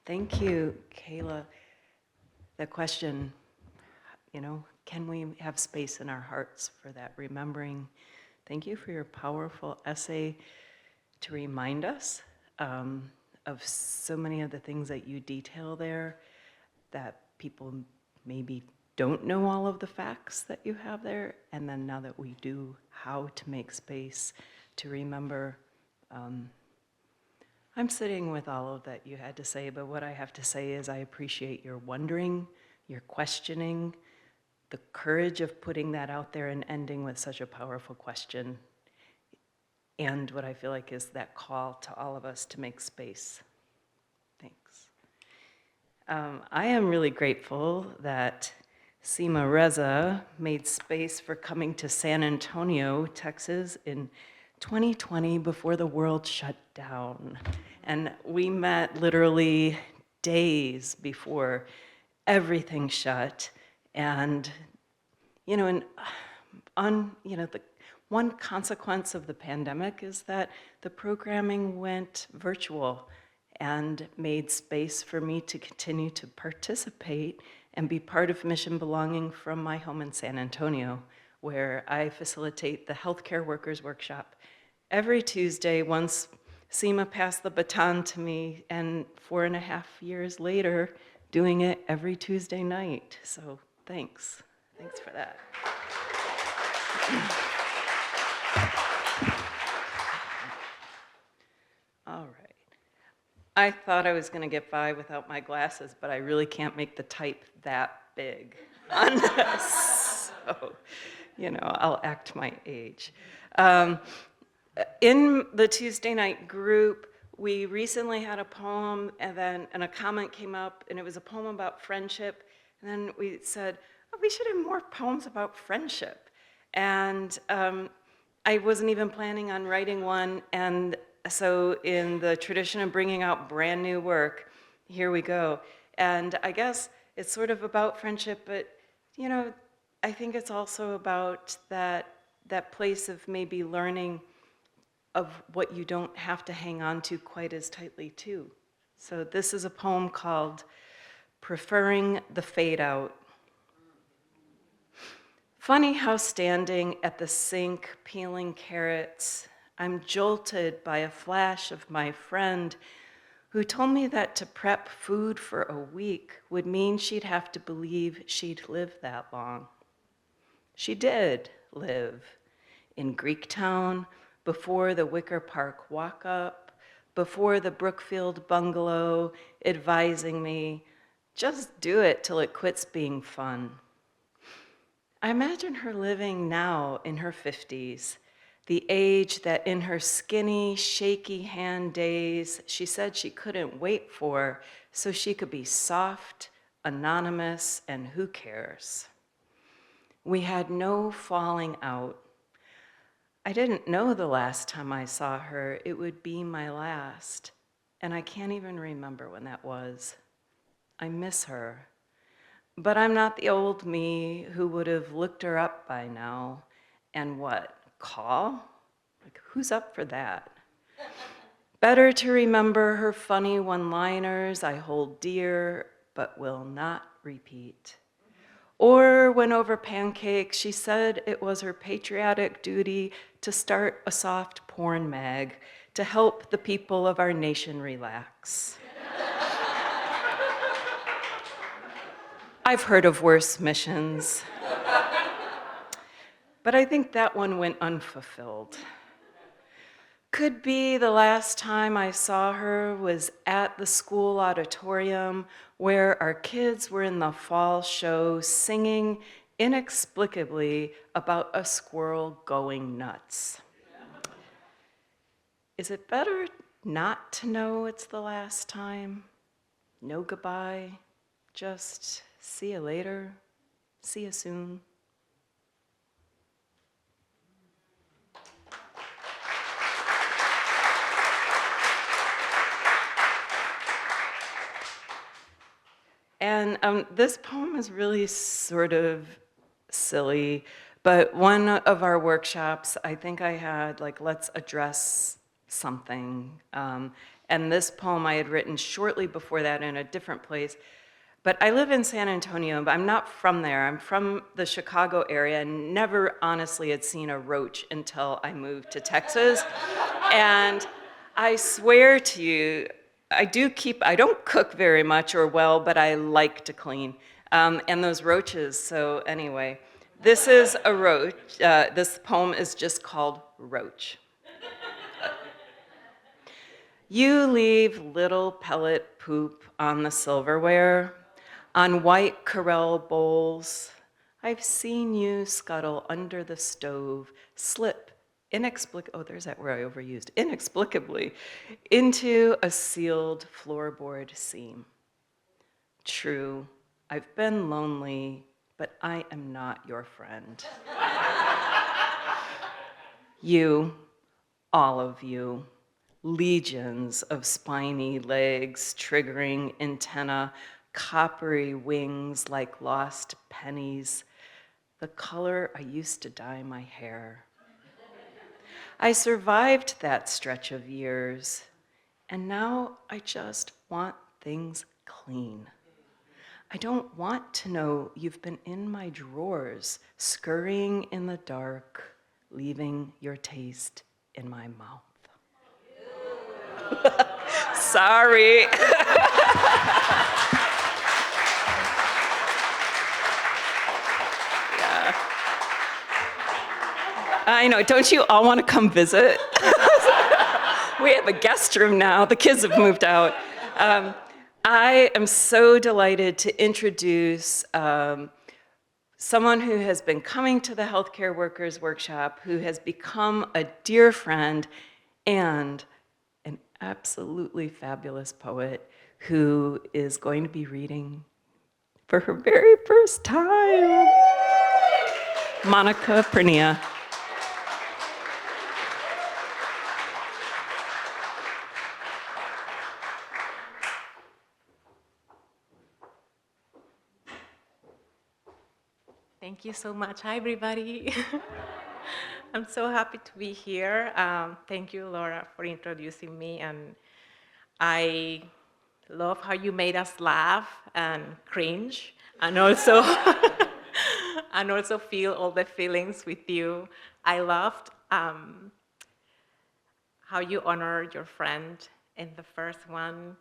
Thank you, Kayla. The question, can we have space in our hearts for that remembering? Thank you for your powerful essay to remind us of so many of the things that you detail there, that people maybe don't know all of the facts that you have there, and then now that we do, how to make space to remember. I'm sitting with all of that you had to say, but what I have to say is I appreciate your wondering, your questioning, the courage of putting that out there and ending with such a powerful question, and what I feel like is that call to all of us to make space. Thanks. I am really grateful that Seema Reza made space for coming to San Antonio, Texas in 2020 before the world shut down. And we met literally days before everything shut. And, the one consequence of the pandemic is that the programming went virtual and made space for me to continue to participate and be part of Mission Belonging from my home in San Antonio, where I facilitate the Healthcare Workers Workshop every Tuesday. Once Seema passed the baton to me, and 4.5 years later, doing it every Tuesday night. So thanks. Thanks for that. All right. I thought I was going to get by without my glasses, but I really can't make the type that big on this. So, I'll act my age. In the Tuesday night group, we recently had a poem, and a comment came up, and it was a poem about friendship. And then we said, we should have more poems about friendship. And I wasn't even planning on writing one. And so in the tradition of bringing out brand new work, here we go. And I guess it's sort of about friendship, but, I think it's also about that place of maybe learning of what you don't have to hang on to quite as tightly too. So this is a poem called Preferring the Fade Out. Funny how standing at the sink peeling carrots, I'm jolted by a flash of my friend who told me that to prep food for a week would mean she'd have to believe she'd live that long. She did live in Greektown, before the Wicker Park walk-up, before the Brookfield bungalow, advising me, just do it till it quits being fun. I imagine her living now in her 50s, the age that in her skinny, shaky hand days, she said she couldn't wait for so she could be soft, anonymous, and who cares? We had no falling out. I didn't know the last time I saw her it would be my last, and I can't even remember when that was. I miss her, but I'm not the old me who would have looked her up by now. And what, call? Like, who's up for that? Better to remember her funny one-liners I hold dear, but will not repeat. Or when over pancakes, she said it was her patriotic duty to start a soft porn mag to help the people of our nation relax. I've heard of worse missions, but I think that one went unfulfilled. Could be the last time I saw her was at the school auditorium where our kids were in the fall show singing inexplicably about a squirrel going nuts. Is it better not to know it's the last time? No goodbye, just see you later, see you soon. And this poem is really sort of silly, but one of our workshops, I think I had like, let's address something. And this poem I had written shortly before that in a different place. But I live in San Antonio, but I'm not from there. I'm from the Chicago area and never honestly had seen a roach until I moved to Texas. And I swear to you, I don't cook very much or well, but I like to clean. And those roaches, so anyway, this is a roach. This poem is just called Roach. You leave little pellet poop on the silverware, on white Corelle bowls. I've seen you scuttle under the stove, slip there's that word I overused, inexplicably, into a sealed floorboard seam. True, I've been lonely, but I am not your friend. You, all of you, legions of spiny legs, triggering antenna, coppery wings like lost pennies, the color I used to dye my hair. I survived that stretch of years, and now I just want things clean. I don't want to know you've been in my drawers, scurrying in the dark, leaving your taste in my mouth. Sorry. Yeah. I know, don't you all want to come visit? We have a guest room now. The kids have moved out. I am so delighted to introduce someone who has been coming to the Healthcare Workers Workshop, who has become a dear friend and an absolutely fabulous poet who is going to be reading for her very first time. Monica Pernia. Thank you so much. Hi, everybody. I'm so happy to be here. Thank you, Laura, for introducing me. And I love how you made us laugh and cringe, and also, and also feel all the feelings with you. I loved how you honored your friend in the first one.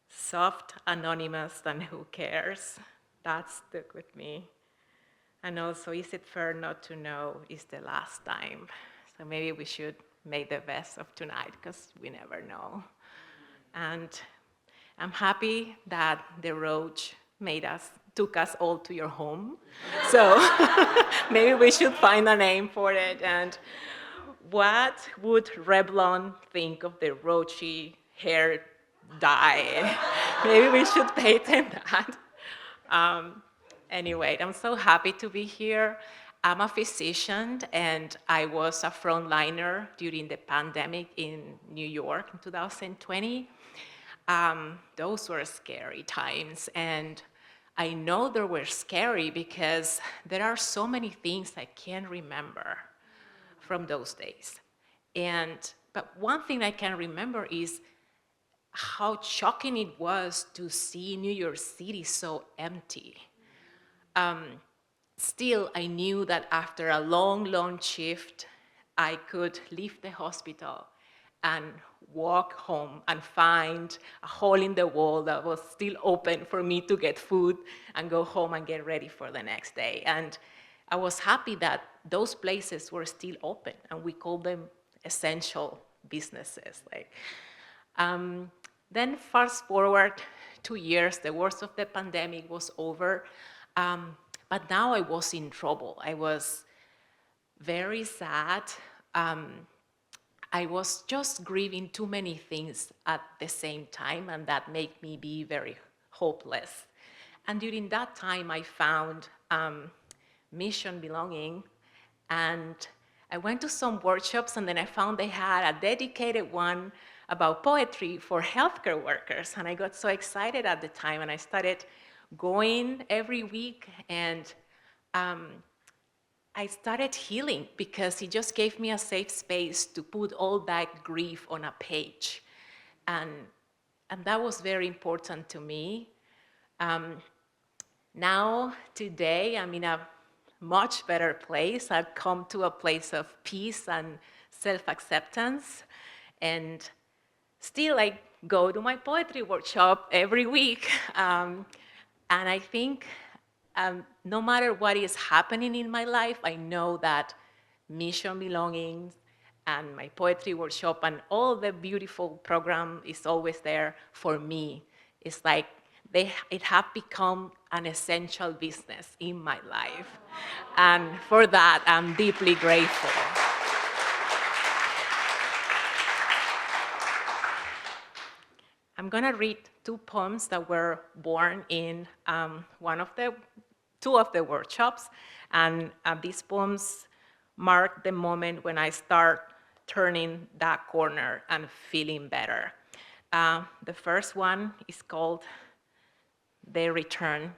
Soft, anonymous, and who cares? That stuck with me. And also, is it fair not to know is the last time? So maybe we should make the best of tonight, because we never know. And I'm happy that the roach took us all to your home. So maybe we should find a name for it. And what would Revlon think of the roachy hair dye? Maybe we should patent that. Anyway, I'm so happy to be here. I'm a physician, and I was a frontliner during the pandemic in New York in 2020. Those were scary times, and I know they were scary because there are so many things I can't remember from those days. But one thing I can remember is how shocking it was to see New York City so empty. Still, I knew that after a long, long shift, I could leave the hospital and walk home and find a hole in the wall that was still open for me to get food and go home and get ready for the next day. And I was happy that those places were still open, and we called them essential businesses. Then fast forward 2 years, the worst of the pandemic was over. But now I was in trouble. I was very sad. I was just grieving too many things at the same time, and that made me be very hopeless. And during that time, I found Mission Belonging, and I went to some workshops, and then I found they had a dedicated one about poetry for healthcare workers. And I got so excited at the time, and I started going every week, and I started healing because it just gave me a safe space to put all that grief on a page. And that was very important to me. Now, today, I'm in a much better place. I've come to a place of peace and self-acceptance. And still, I go to my poetry workshop every week. And I think no matter what is happening in my life, I know that mission belongings and my poetry workshop and all the beautiful program is always there for me. It's like it have become an essential business in my life. And for that, I'm deeply grateful. I'm gonna read 2 poems that were born in two of the workshops, and these poems mark the moment when I start turning that corner and feeling better. The first one is called The Return.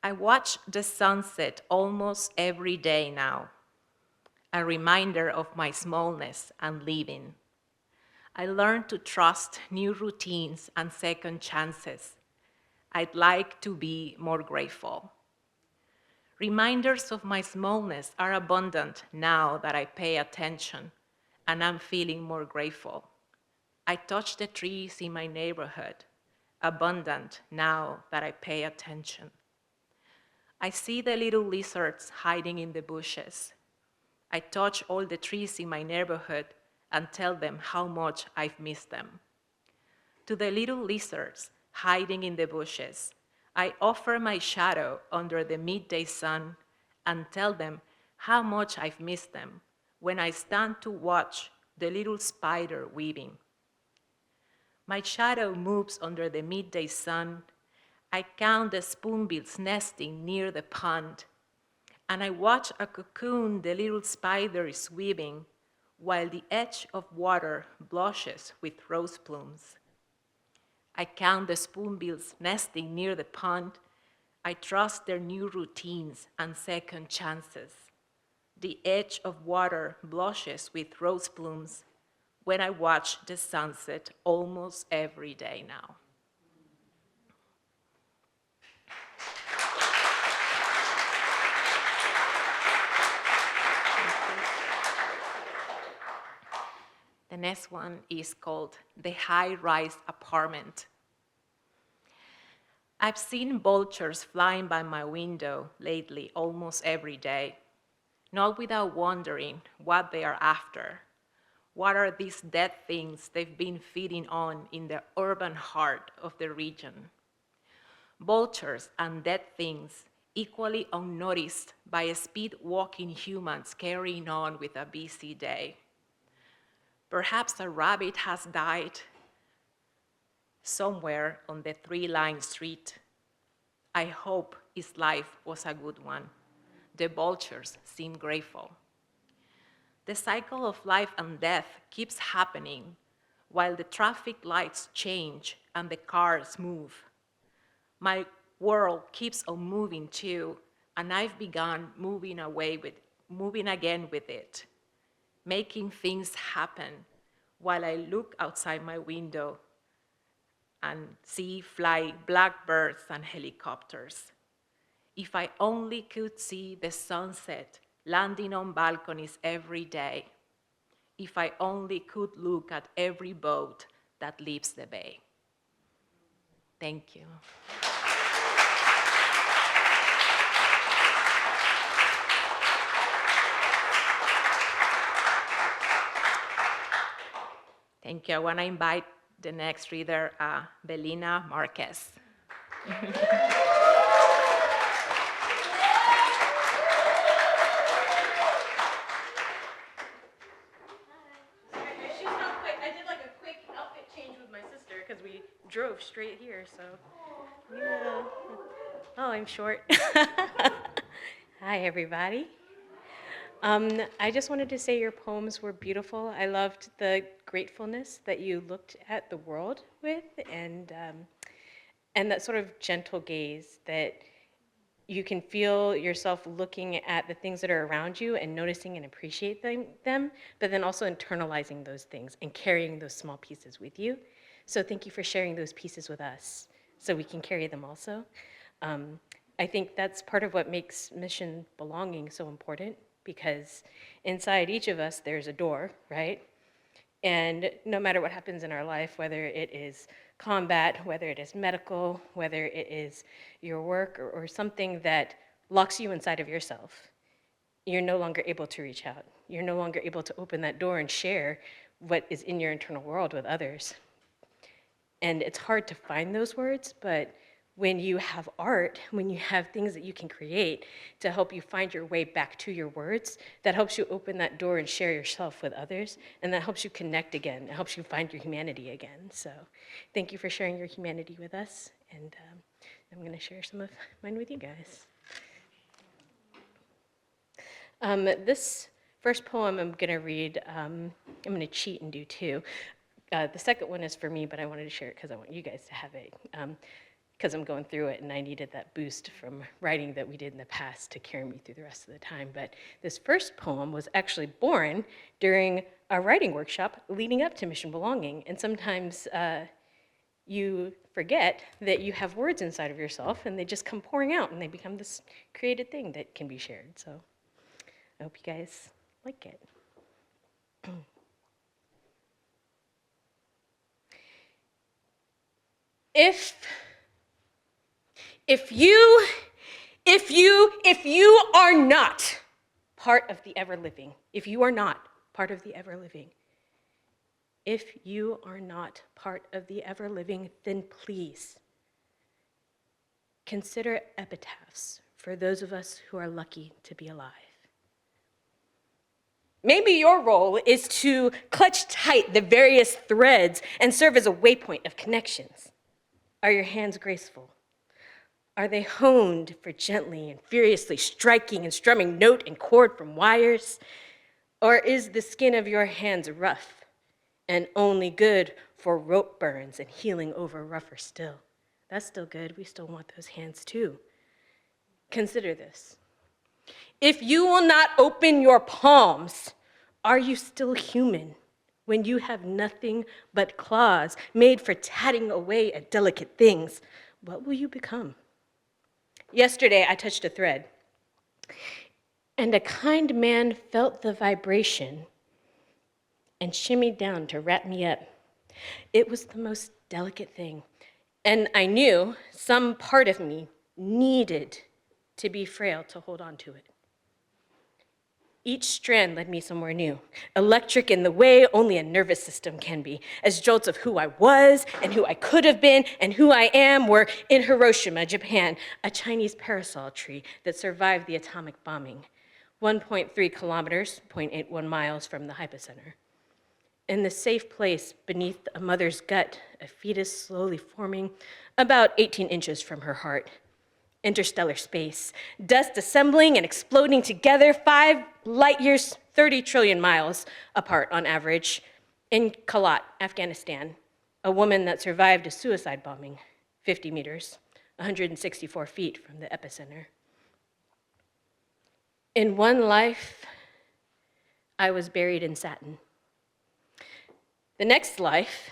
I watch the sunset almost every day now, a reminder of my smallness and living. I learned to trust new routines and second chances. I'd like to be more grateful. Reminders of my smallness are abundant now that I pay attention, and I'm feeling more grateful. I touch the trees in my neighborhood, abundant now that I pay attention. I see the little lizards hiding in the bushes. I touch all the trees in my neighborhood and tell them how much I've missed them. To the little lizards hiding in the bushes, I offer my shadow under the midday sun and tell them how much I've missed them when I stand to watch the little spider weaving. My shadow moves under the midday sun. I count the spoonbills nesting near the pond, and I watch a cocoon the little spider is weaving while the edge of water blushes with rose plumes. I count the spoonbills nesting near the pond. I trust their new routines and second chances. The edge of water blushes with rose plumes when I watch the sunset almost every day now. The next one is called The High-Rise Apartment. I've seen vultures flying by my window lately almost every day, not without wondering what they are after. What are these dead things they've been feeding on in the urban heart of the region? Vultures and dead things equally unnoticed by speed-walking humans carrying on with a busy day. Perhaps a rabbit has died somewhere on the 3-line street. I hope his life was a good one. The vultures seem grateful. The cycle of life and death keeps happening while the traffic lights change and the cars move. My world keeps on moving too, and I've begun moving again with it, making things happen while I look outside my window and see fly blackbirds and helicopters. If I only could see the sunset landing on balconies every day. If I only could look at every boat that leaves the bay. Thank you. Thank you. I want to invite the next reader, Belena Marquez. Drove straight here, so yeah. Oh, I'm short. Hi, everybody. I just wanted to say your poems were beautiful. I loved the gratefulness that you looked at the world with, and that sort of gentle gaze that you can feel yourself looking at the things that are around you and noticing and appreciating them, but then also internalizing those things and carrying those small pieces with you. So thank you for sharing those pieces with us so we can carry them also. I think that's part of what makes mission belonging so important, because inside each of us there's a door, right? And no matter what happens in our life, whether it is combat, whether it is medical, whether it is your work or something that locks you inside of yourself, you're no longer able to reach out. You're no longer able to open that door and share what is in your internal world with others. And it's hard to find those words, but when you have art, when you have things that you can create to help you find your way back to your words, that helps you open that door and share yourself with others, and that helps you connect again. It helps you find your humanity again. So thank you for sharing your humanity with us, and I'm gonna share some of mine with you guys. This first poem I'm gonna read, I'm gonna cheat and do two. The second one is for me, but I wanted to share it because I want you guys to have it. Because I'm going through it and I needed that boost from writing that we did in the past to carry me through the rest of the time. But this first poem was actually born during a writing workshop leading up to Mission Belonging. And sometimes you forget that you have words inside of yourself and they just come pouring out and they become this created thing that can be shared. So I hope you guys like it. If you are not part of the ever-living, if you are not part of the ever-living, if you are not part of the ever-living, then please consider epitaphs for those of us who are lucky to be alive. Maybe your role is to clutch tight the various threads and serve as a waypoint of connections. Are your hands graceful? Are they honed for gently and furiously striking and strumming note and chord from wires? Or is the skin of your hands rough and only good for rope burns and healing over rougher still? That's still good. We still want those hands too. Consider this. If you will not open your palms, are you still human when you have nothing but claws made for tatting away at delicate things? What will you become? Yesterday, I touched a thread, and a kind man felt the vibration and shimmied down to wrap me up. It was the most delicate thing, and I knew some part of me needed to be frail to hold on to it. Each strand led me somewhere new, electric in the way only a nervous system can be, as jolts of who I was and who I could have been and who I am were in Hiroshima, Japan, a Chinese parasol tree that survived the atomic bombing, 1.3 kilometers, 0.81 miles from the hypocenter. In the safe place beneath a mother's gut, a fetus slowly forming about 18 inches from her heart. Interstellar space, dust assembling and exploding together 5 light years, 30 trillion miles apart on average. In Kayla, Afghanistan, a woman that survived a suicide bombing, 50 meters, 164 feet from the epicenter. In one life, I was buried in satin. The next life,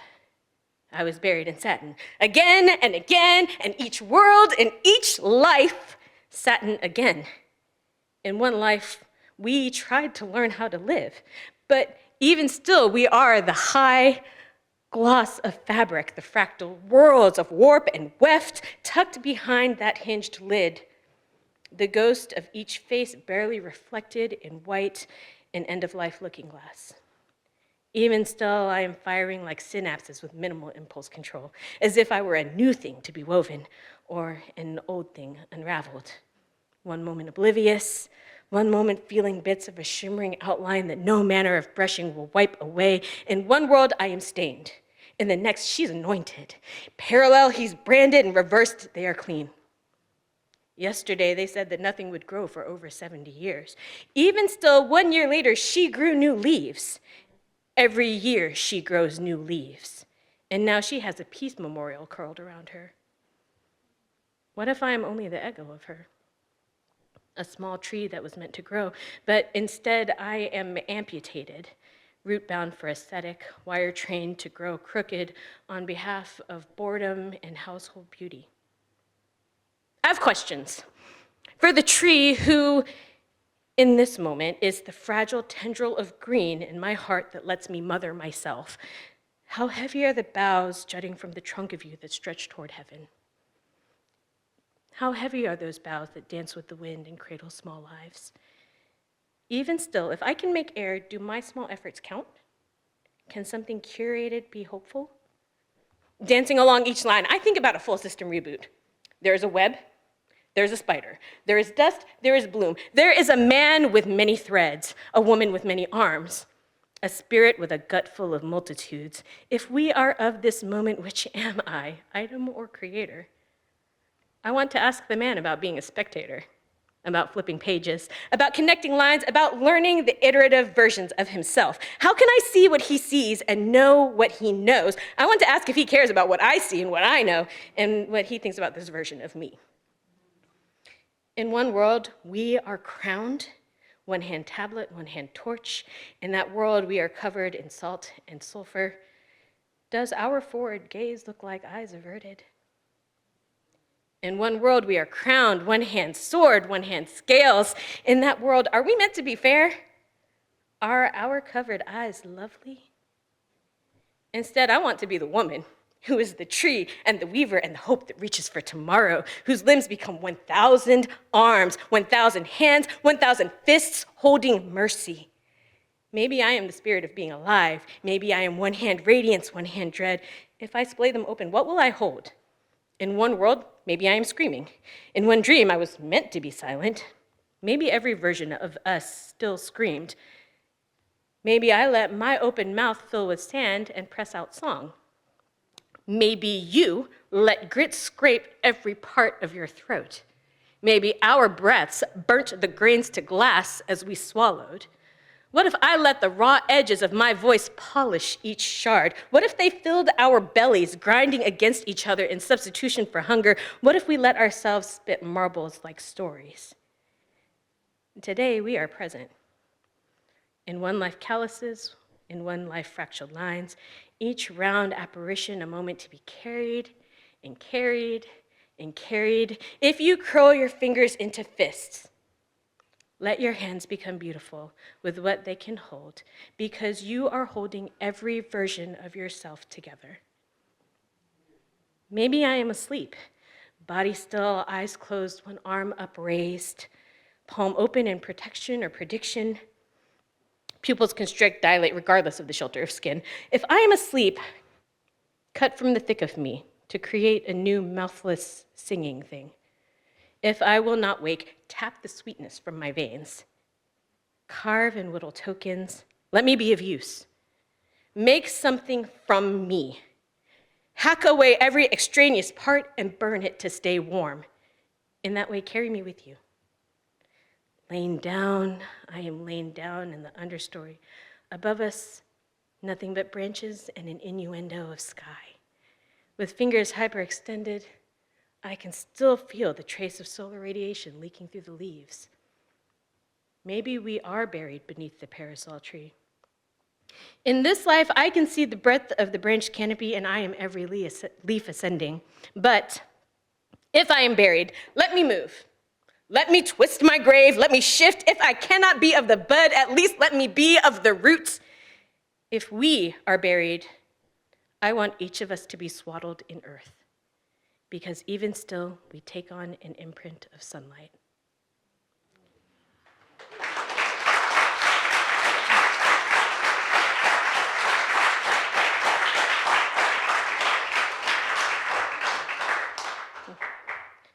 I was buried in satin. Again and again, and each world and each life, satin again. In one life, we tried to learn how to live, but even still, we are the high gloss of fabric, the fractal worlds of warp and weft tucked behind that hinged lid. The ghost of each face barely reflected in white and end-of-life looking glass. Even still, I am firing like synapses with minimal impulse control, as if I were a new thing to be woven, or an old thing unraveled. One moment oblivious, one moment feeling bits of a shimmering outline that no manner of brushing will wipe away. In one world, I am stained. In the next, she's anointed. Parallel, he's branded, and reversed, they are clean. Yesterday, they said that nothing would grow for over 70 years. Even still, 1 year later, she grew new leaves. Every year, she grows new leaves. And now she has a peace memorial curled around her. What if I am only the echo of her? A small tree that was meant to grow, but instead I am amputated, root-bound for aesthetic, wire-trained to grow crooked on behalf of boredom and household beauty. I have questions for the tree who, in this moment, is the fragile tendril of green in my heart that lets me mother myself. How heavy are the boughs jutting from the trunk of you that stretch toward heaven? How heavy are those boughs that dance with the wind and cradle small lives? Even still, if I can make air, do my small efforts count? Can something curated be hopeful? Dancing along each line, I think about a full system reboot. There is a web, there's a spider, there is dust, there is bloom. There is a man with many threads, a woman with many arms, a spirit with a gut full of multitudes. If we are of this moment, which am I, item or creator? I want to ask the man about being a spectator, about flipping pages, about connecting lines, about learning the iterative versions of himself. How can I see what he sees and know what he knows? I want to ask if he cares about what I see and what I know and what he thinks about this version of me. In one world, we are crowned, one hand tablet, one hand torch. In that world, we are covered in salt and sulfur. Does our forward gaze look like eyes averted? In one world, we are crowned, one hand sword, one hand scales. In that world, are we meant to be fair? Are our covered eyes lovely? Instead, I want to be the woman who is the tree and the weaver and the hope that reaches for tomorrow, whose limbs become 1,000 arms, 1,000 hands, 1,000 fists holding mercy. Maybe I am the spirit of being alive. Maybe I am one hand radiance, one hand dread. If I splay them open, what will I hold? In one world, maybe I am screaming. In one dream, I was meant to be silent. Maybe every version of us still screamed. Maybe I let my open mouth fill with sand and press out song. Maybe you let grit scrape every part of your throat. Maybe our breaths burnt the grains to glass as we swallowed. What if I let the raw edges of my voice polish each shard? What if they filled our bellies, grinding against each other in substitution for hunger? What if we let ourselves spit marbles like stories? Today, we are present. In one life calluses, in one life fractured lines, each round apparition a moment to be carried and carried and carried. If you curl your fingers into fists, let your hands become beautiful with what they can hold, because you are holding every version of yourself together. Maybe I am asleep, body still, eyes closed, one arm upraised, palm open in protection or prediction. Pupils constrict, dilate, regardless of the shelter of skin. If I am asleep, cut from the thick of me to create a new mouthless singing thing. If I will not wake, tap the sweetness from my veins. Carve in little tokens. Let me be of use. Make something from me. Hack away every extraneous part and burn it to stay warm. In that way, carry me with you. Laying down, I am laying down in the understory. Above us, nothing but branches and an innuendo of sky. With fingers hyperextended, I can still feel the trace of solar radiation leaking through the leaves. Maybe we are buried beneath the parasol tree. In this life, I can see the breadth of the branched canopy, and I am every leaf ascending. But if I am buried, let me move. Let me twist my grave, let me shift. If I cannot be of the bud, at least let me be of the roots. If we are buried, I want each of us to be swaddled in earth, because even still, we take on an imprint of sunlight.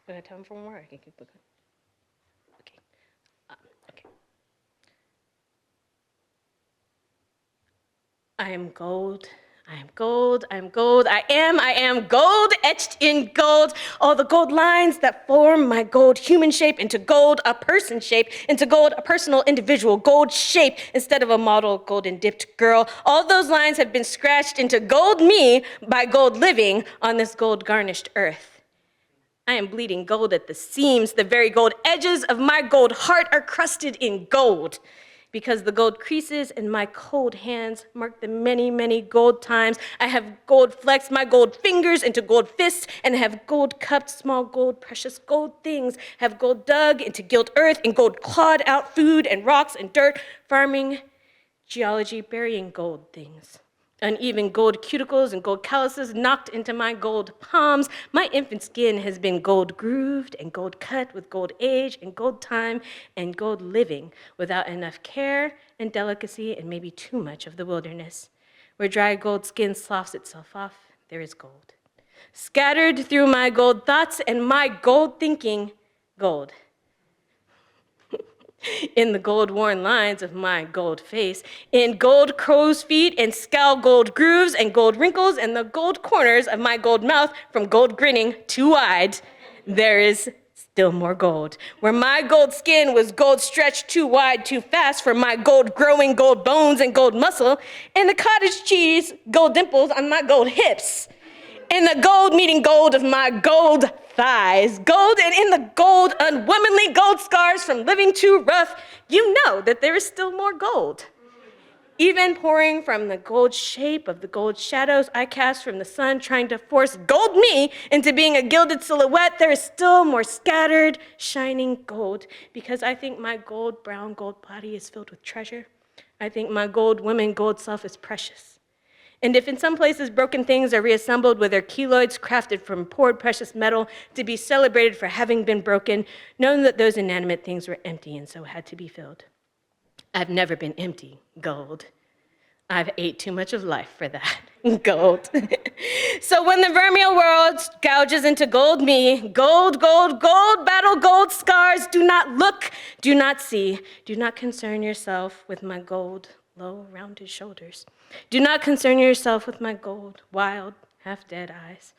Do I have time for one more? I can keep looking. Okay. I am gold, I am gold, I am gold, I am gold, etched in gold. All the gold lines that form my gold human shape into gold, a person shape, into gold, a personal individual gold shape instead of a model golden dipped girl. All those lines have been scratched into gold me by gold living on this gold garnished earth. I am bleeding gold at the seams. The very gold edges of my gold heart are crusted in gold, because the gold creases in my cold hands mark the many, many gold times I have gold flexed my gold fingers into gold fists, and have gold cupped small gold precious gold things, have gold dug into gilt earth, and gold clawed out food and rocks and dirt, farming, geology, burying gold things. Uneven gold cuticles and gold calluses knocked into my gold palms. My infant skin has been gold grooved and gold cut with gold age and gold time and gold living without enough care and delicacy and maybe too much of the wilderness. Where dry gold skin sloughs itself off, there is gold. Scattered through my gold thoughts and my gold thinking, gold. In the gold-worn lines of my gold face, in gold crow's feet and scowl gold grooves and gold wrinkles and the gold corners of my gold mouth from gold grinning too wide, there is still more gold. Where my gold skin was gold stretched too wide too fast for my gold growing gold bones and gold muscle, and the cottage cheese gold dimples on my gold hips, in the gold meeting gold of my gold thighs, gold, and in the gold, unwomanly gold scars from living too rough, you know that there is still more gold. Even pouring from the gold shape of the gold shadows I cast from the sun, trying to force gold me into being a gilded silhouette, there is still more scattered, shining gold, because I think my gold, brown gold body is filled with treasure. I think my gold woman, gold self is precious. And if in some places broken things are reassembled with their keloids crafted from poured precious metal to be celebrated for having been broken, know that those inanimate things were empty and so had to be filled. I've never been empty, gold. I've ate too much of life for that, gold. So when the vermeil world gouges into gold me, gold, gold, gold, battle gold scars, do not look, do not see, do not concern yourself with my gold, low, rounded shoulders. Do not concern yourself with my gold, wild, half-dead eyes.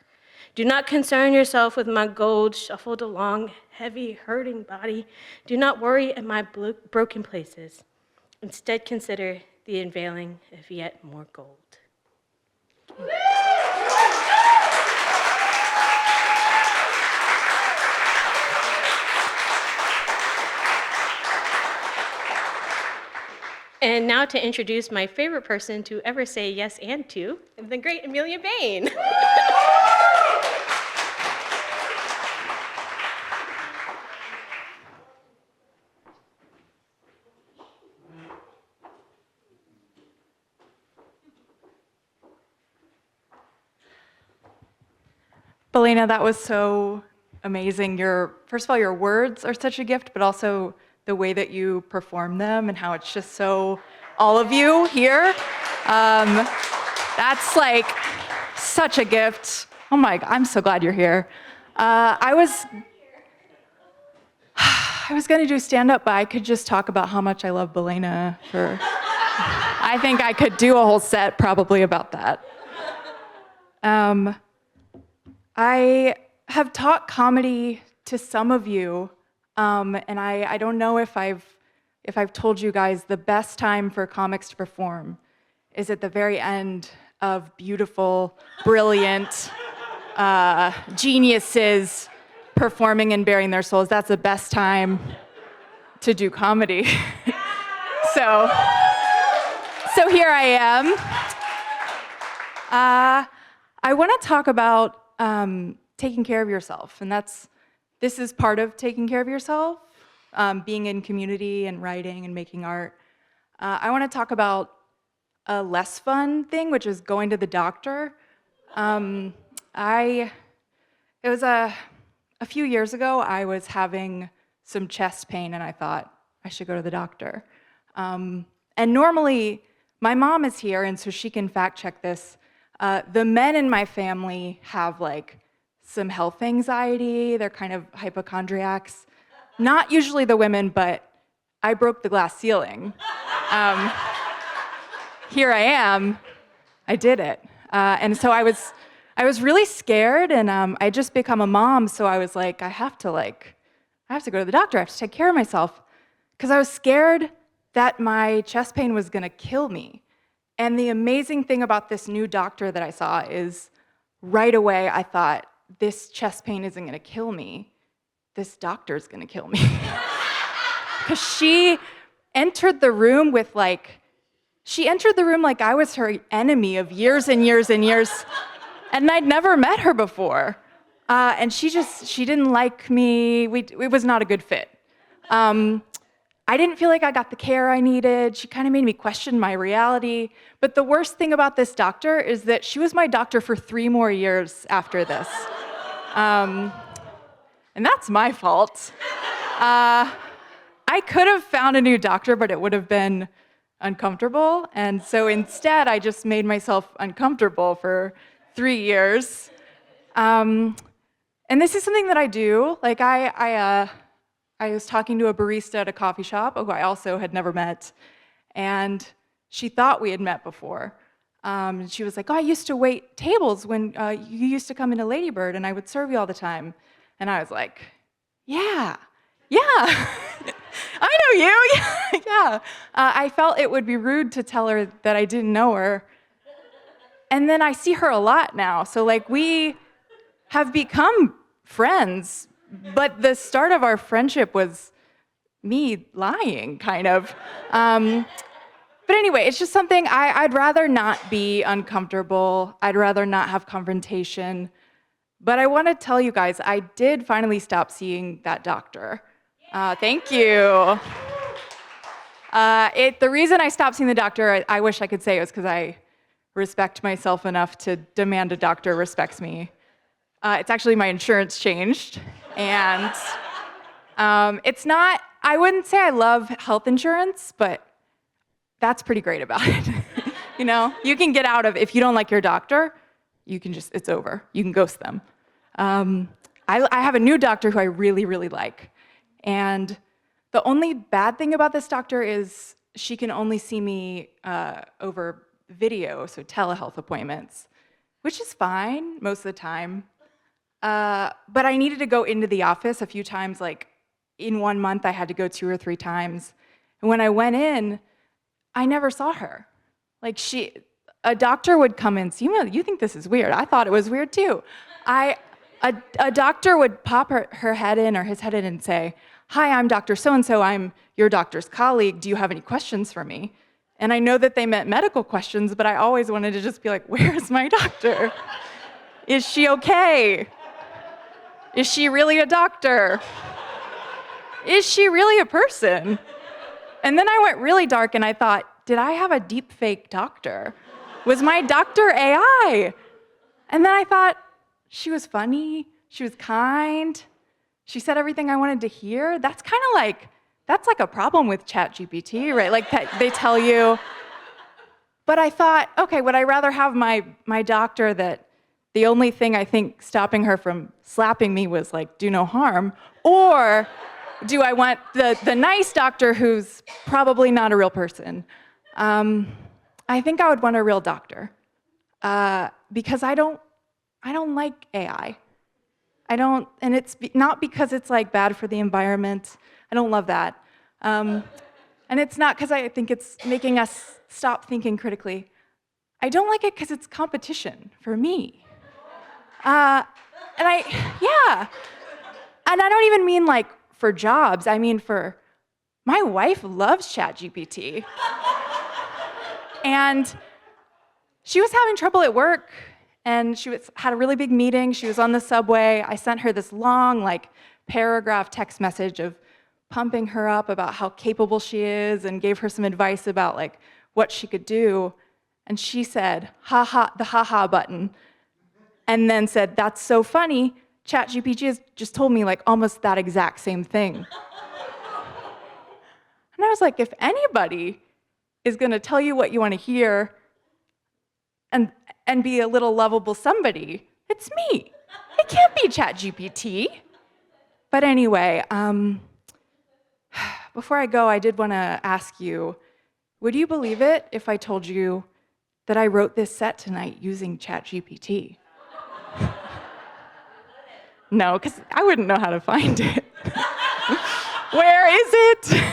Do not concern yourself with my gold, shuffled along, heavy, hurting body. Do not worry at my broken places. Instead, consider the unveiling of yet more gold. And now to introduce my favorite person to ever say yes and to, the great Amelia Bane. Belena, that was so amazing. First of all, your words are such a gift, but also the way that you perform them and how it's just so all of you here. That's like such a gift. Oh my God, I'm so glad you're here. I was gonna do stand-up, but I could just talk about how much I love Belena I think I could do a whole set probably about that. I have taught comedy to some of you, and I don't know if I've told you guys the best time for comics to perform is at the very end of beautiful, brilliant geniuses performing and bearing their souls. That's the best time to do comedy. So here I am. I want to talk about taking care of yourself, and this is part of taking care of yourself, being in community and writing and making art. I want to talk about a less fun thing, which is going to the doctor. It was a few years ago, I was having some chest pain, and I thought I should go to the doctor. And normally, my mom is here, and so she can fact check this. The men in my family have like some health anxiety. They're kind of hypochondriacs. Not usually the women, but I broke the glass ceiling. Here I am. I did it. And so I was really scared, and I'd just become a mom, so I was like, I have to go to the doctor. I have to take care of myself, because I was scared that my chest pain was going to kill me. And the amazing thing about this new doctor that I saw is right away I thought, this chest pain isn't going to kill me. This doctor's going to kill me. Because she entered the room like I was her enemy of years and years and years. And I'd never met her before. And she didn't like me. It was not a good fit. I didn't feel like I got the care I needed. She kind of made me question my reality. But the worst thing about this doctor is that she was my doctor for 3 more years after this. And that's my fault. I could have found a new doctor, but it would have been uncomfortable. And so instead, I just made myself uncomfortable for 3 years. And this is something that I do. Like I was talking to a barista at a coffee shop who I also had never met, and she thought we had met before. She was like, oh, I used to wait tables when you used to come into Lady Bird, and I would serve you all the time. And I was like, yeah, I know you, yeah. I felt it would be rude to tell her that I didn't know her. And then I see her a lot now, so like we have become friends. But the start of our friendship was me lying, kind of. But anyway, it's just something I'd rather not be uncomfortable. I'd rather not have confrontation. But I want to tell you guys, I did finally stop seeing that doctor. Thank you. The reason I stopped seeing the doctor, I wish I could say it was because I respect myself enough to demand a doctor respects me. It's actually my insurance changed. And it's not, I wouldn't say I love health insurance, but that's pretty great about it. You know, you can get out of, if you don't like your doctor, you can just, it's over. You can ghost them. I have a new doctor who I really, really like. And the only bad thing about this doctor is she can only see me over video, so telehealth appointments, which is fine most of the time. But I needed to go into the office a few times, like in 1 month I had to go 2 or 3 times. And when I went in, I never saw her. Like a doctor would come in, so you think this is weird. I thought it was weird too. A doctor would pop her head in or his head in and say, hi, I'm Dr. So-and-so, I'm your doctor's colleague. Do you have any questions for me? And I know that they meant medical questions, but I always wanted to just be like, where's my doctor? Is she okay? Is she really a doctor? Is she really a person? And then I went really dark and I thought, did I have a deep fake doctor? Was my doctor AI? And then I thought, she was funny, she was kind, she said everything I wanted to hear. That's kind of like, that's like a problem with ChatGPT, right? Like they tell you. But I thought, okay, would I rather have my doctor that the only thing I think stopping her from slapping me was like, do no harm, or do I want the nice doctor who's probably not a real person? I think I would want a real doctor because I don't like AI. And it's not because it's like bad for the environment. I don't love that. And it's not because I think it's making us stop thinking critically. I don't like it because it's competition for me. And I don't even mean like for jobs. I mean my wife loves ChatGPT. And she was having trouble at work, and had a really big meeting. She was on the subway. I sent her this long, like, paragraph text message of pumping her up about how capable she is and gave her some advice about, like, what she could do. And she said, the ha-ha button, and then said, that's so funny. ChatGPT has just told me, like, almost that exact same thing. And I was like, if anybody is going to tell you what you want to hear and be a little lovable somebody, it's me. It can't be ChatGPT. But anyway, before I go, I did want to ask you, would you believe it if I told you that I wrote this set tonight using ChatGPT. No, because I wouldn't know how to find it. Where is it?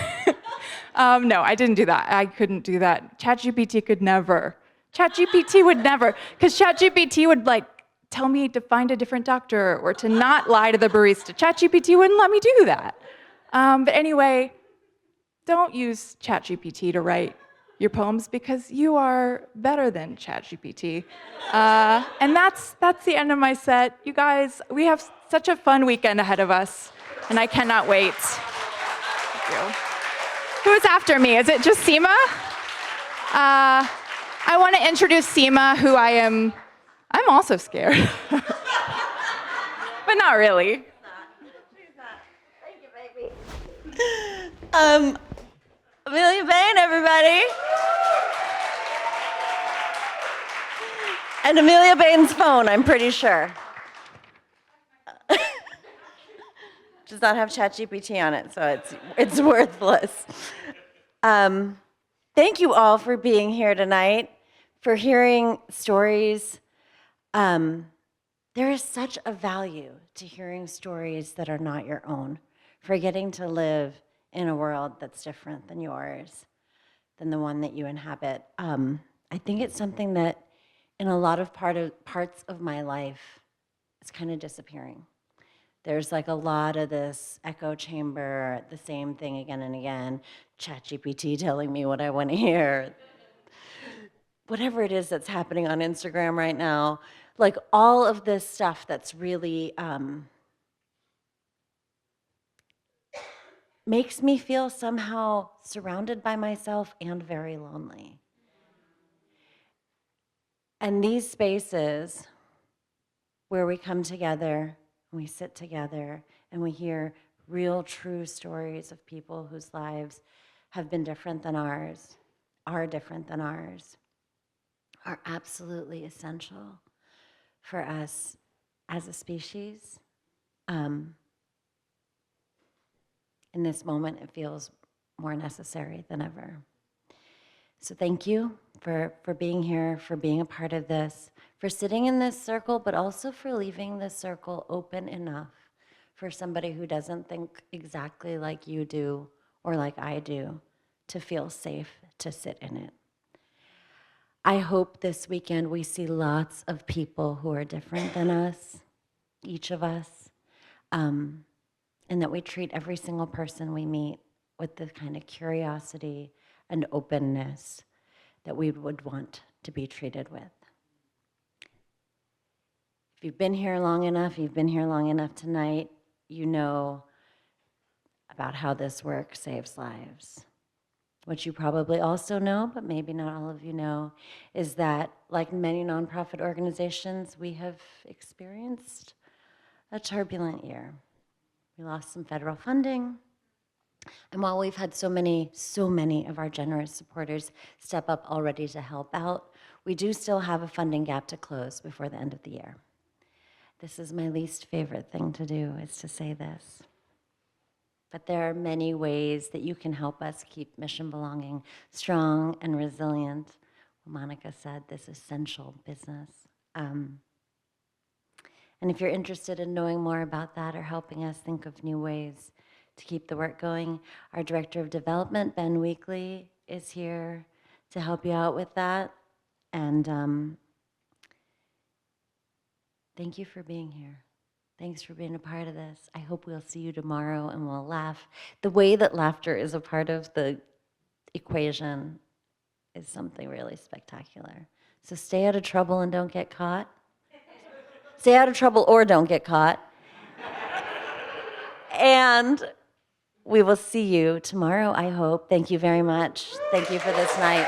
No, I didn't do that. I couldn't do that. ChatGPT could never. ChatGPT would never, because ChatGPT would tell me to find a different doctor or to not lie to the barista. ChatGPT wouldn't let me do that. But anyway, don't use ChatGPT to write your poems because you are better than ChatGPT. And that's the end of my set. You guys, we have such a fun weekend ahead of us, and I cannot wait. Thank you. Who's after me? Is it just Seema? I want to introduce Seema, who I'm also scared. But not really. Thank you, baby. Amelia Bane, everybody. And Amelia Bane's phone, I'm pretty sure. Does not have ChatGPT on it, so it's worthless. Thank you all for being here tonight, for hearing stories. There is such a value to hearing stories that are not your own, for getting to live in a world that's different than yours, than the one that you inhabit. I think it's something that in a lot of parts of my life is kind of disappearing. There's a lot of this echo chamber, the same thing again and again, ChatGPT telling me what I want to hear. Whatever it is that's happening on Instagram right now, all of this stuff that's really makes me feel somehow surrounded by myself and very lonely. And these spaces where we come together, we sit together, and we hear real, true stories of people whose lives have been different than ours, are different than ours, are absolutely essential for us as a species. In this moment, it feels more necessary than ever. So thank you for being here, for being a part of this, for sitting in this circle, but also for leaving this circle open enough for somebody who doesn't think exactly like you do or like I do to feel safe to sit in it. I hope this weekend we see lots of people who are different than us, each of us, and that we treat every single person we meet with the kind of curiosity and openness that we would want to be treated with. If you've been here long enough, tonight, you know about how this work saves lives. What you probably also know, but maybe not all of you know, is that, like many nonprofit organizations, we have experienced a turbulent year. We lost some federal funding. And while we've had so many of our generous supporters step up already to help out, we do still have a funding gap to close before the end of the year. This is my least favorite thing to do, is to say this. But there are many ways that you can help us keep Mission Belonging strong and resilient. Monica said, this essential business. And if you're interested in knowing more about that or helping us think of new ways to keep the work going, our Director of Development, Ben Weakley, is here to help you out with that. And thank you for being here. Thanks for being a part of this. I hope we'll see you tomorrow and we'll laugh. The way that laughter is a part of the equation is something really spectacular. So stay out of trouble and don't get caught. Stay out of trouble or don't get caught. And we will see you tomorrow, I hope. Thank you very much. Thank you for this night.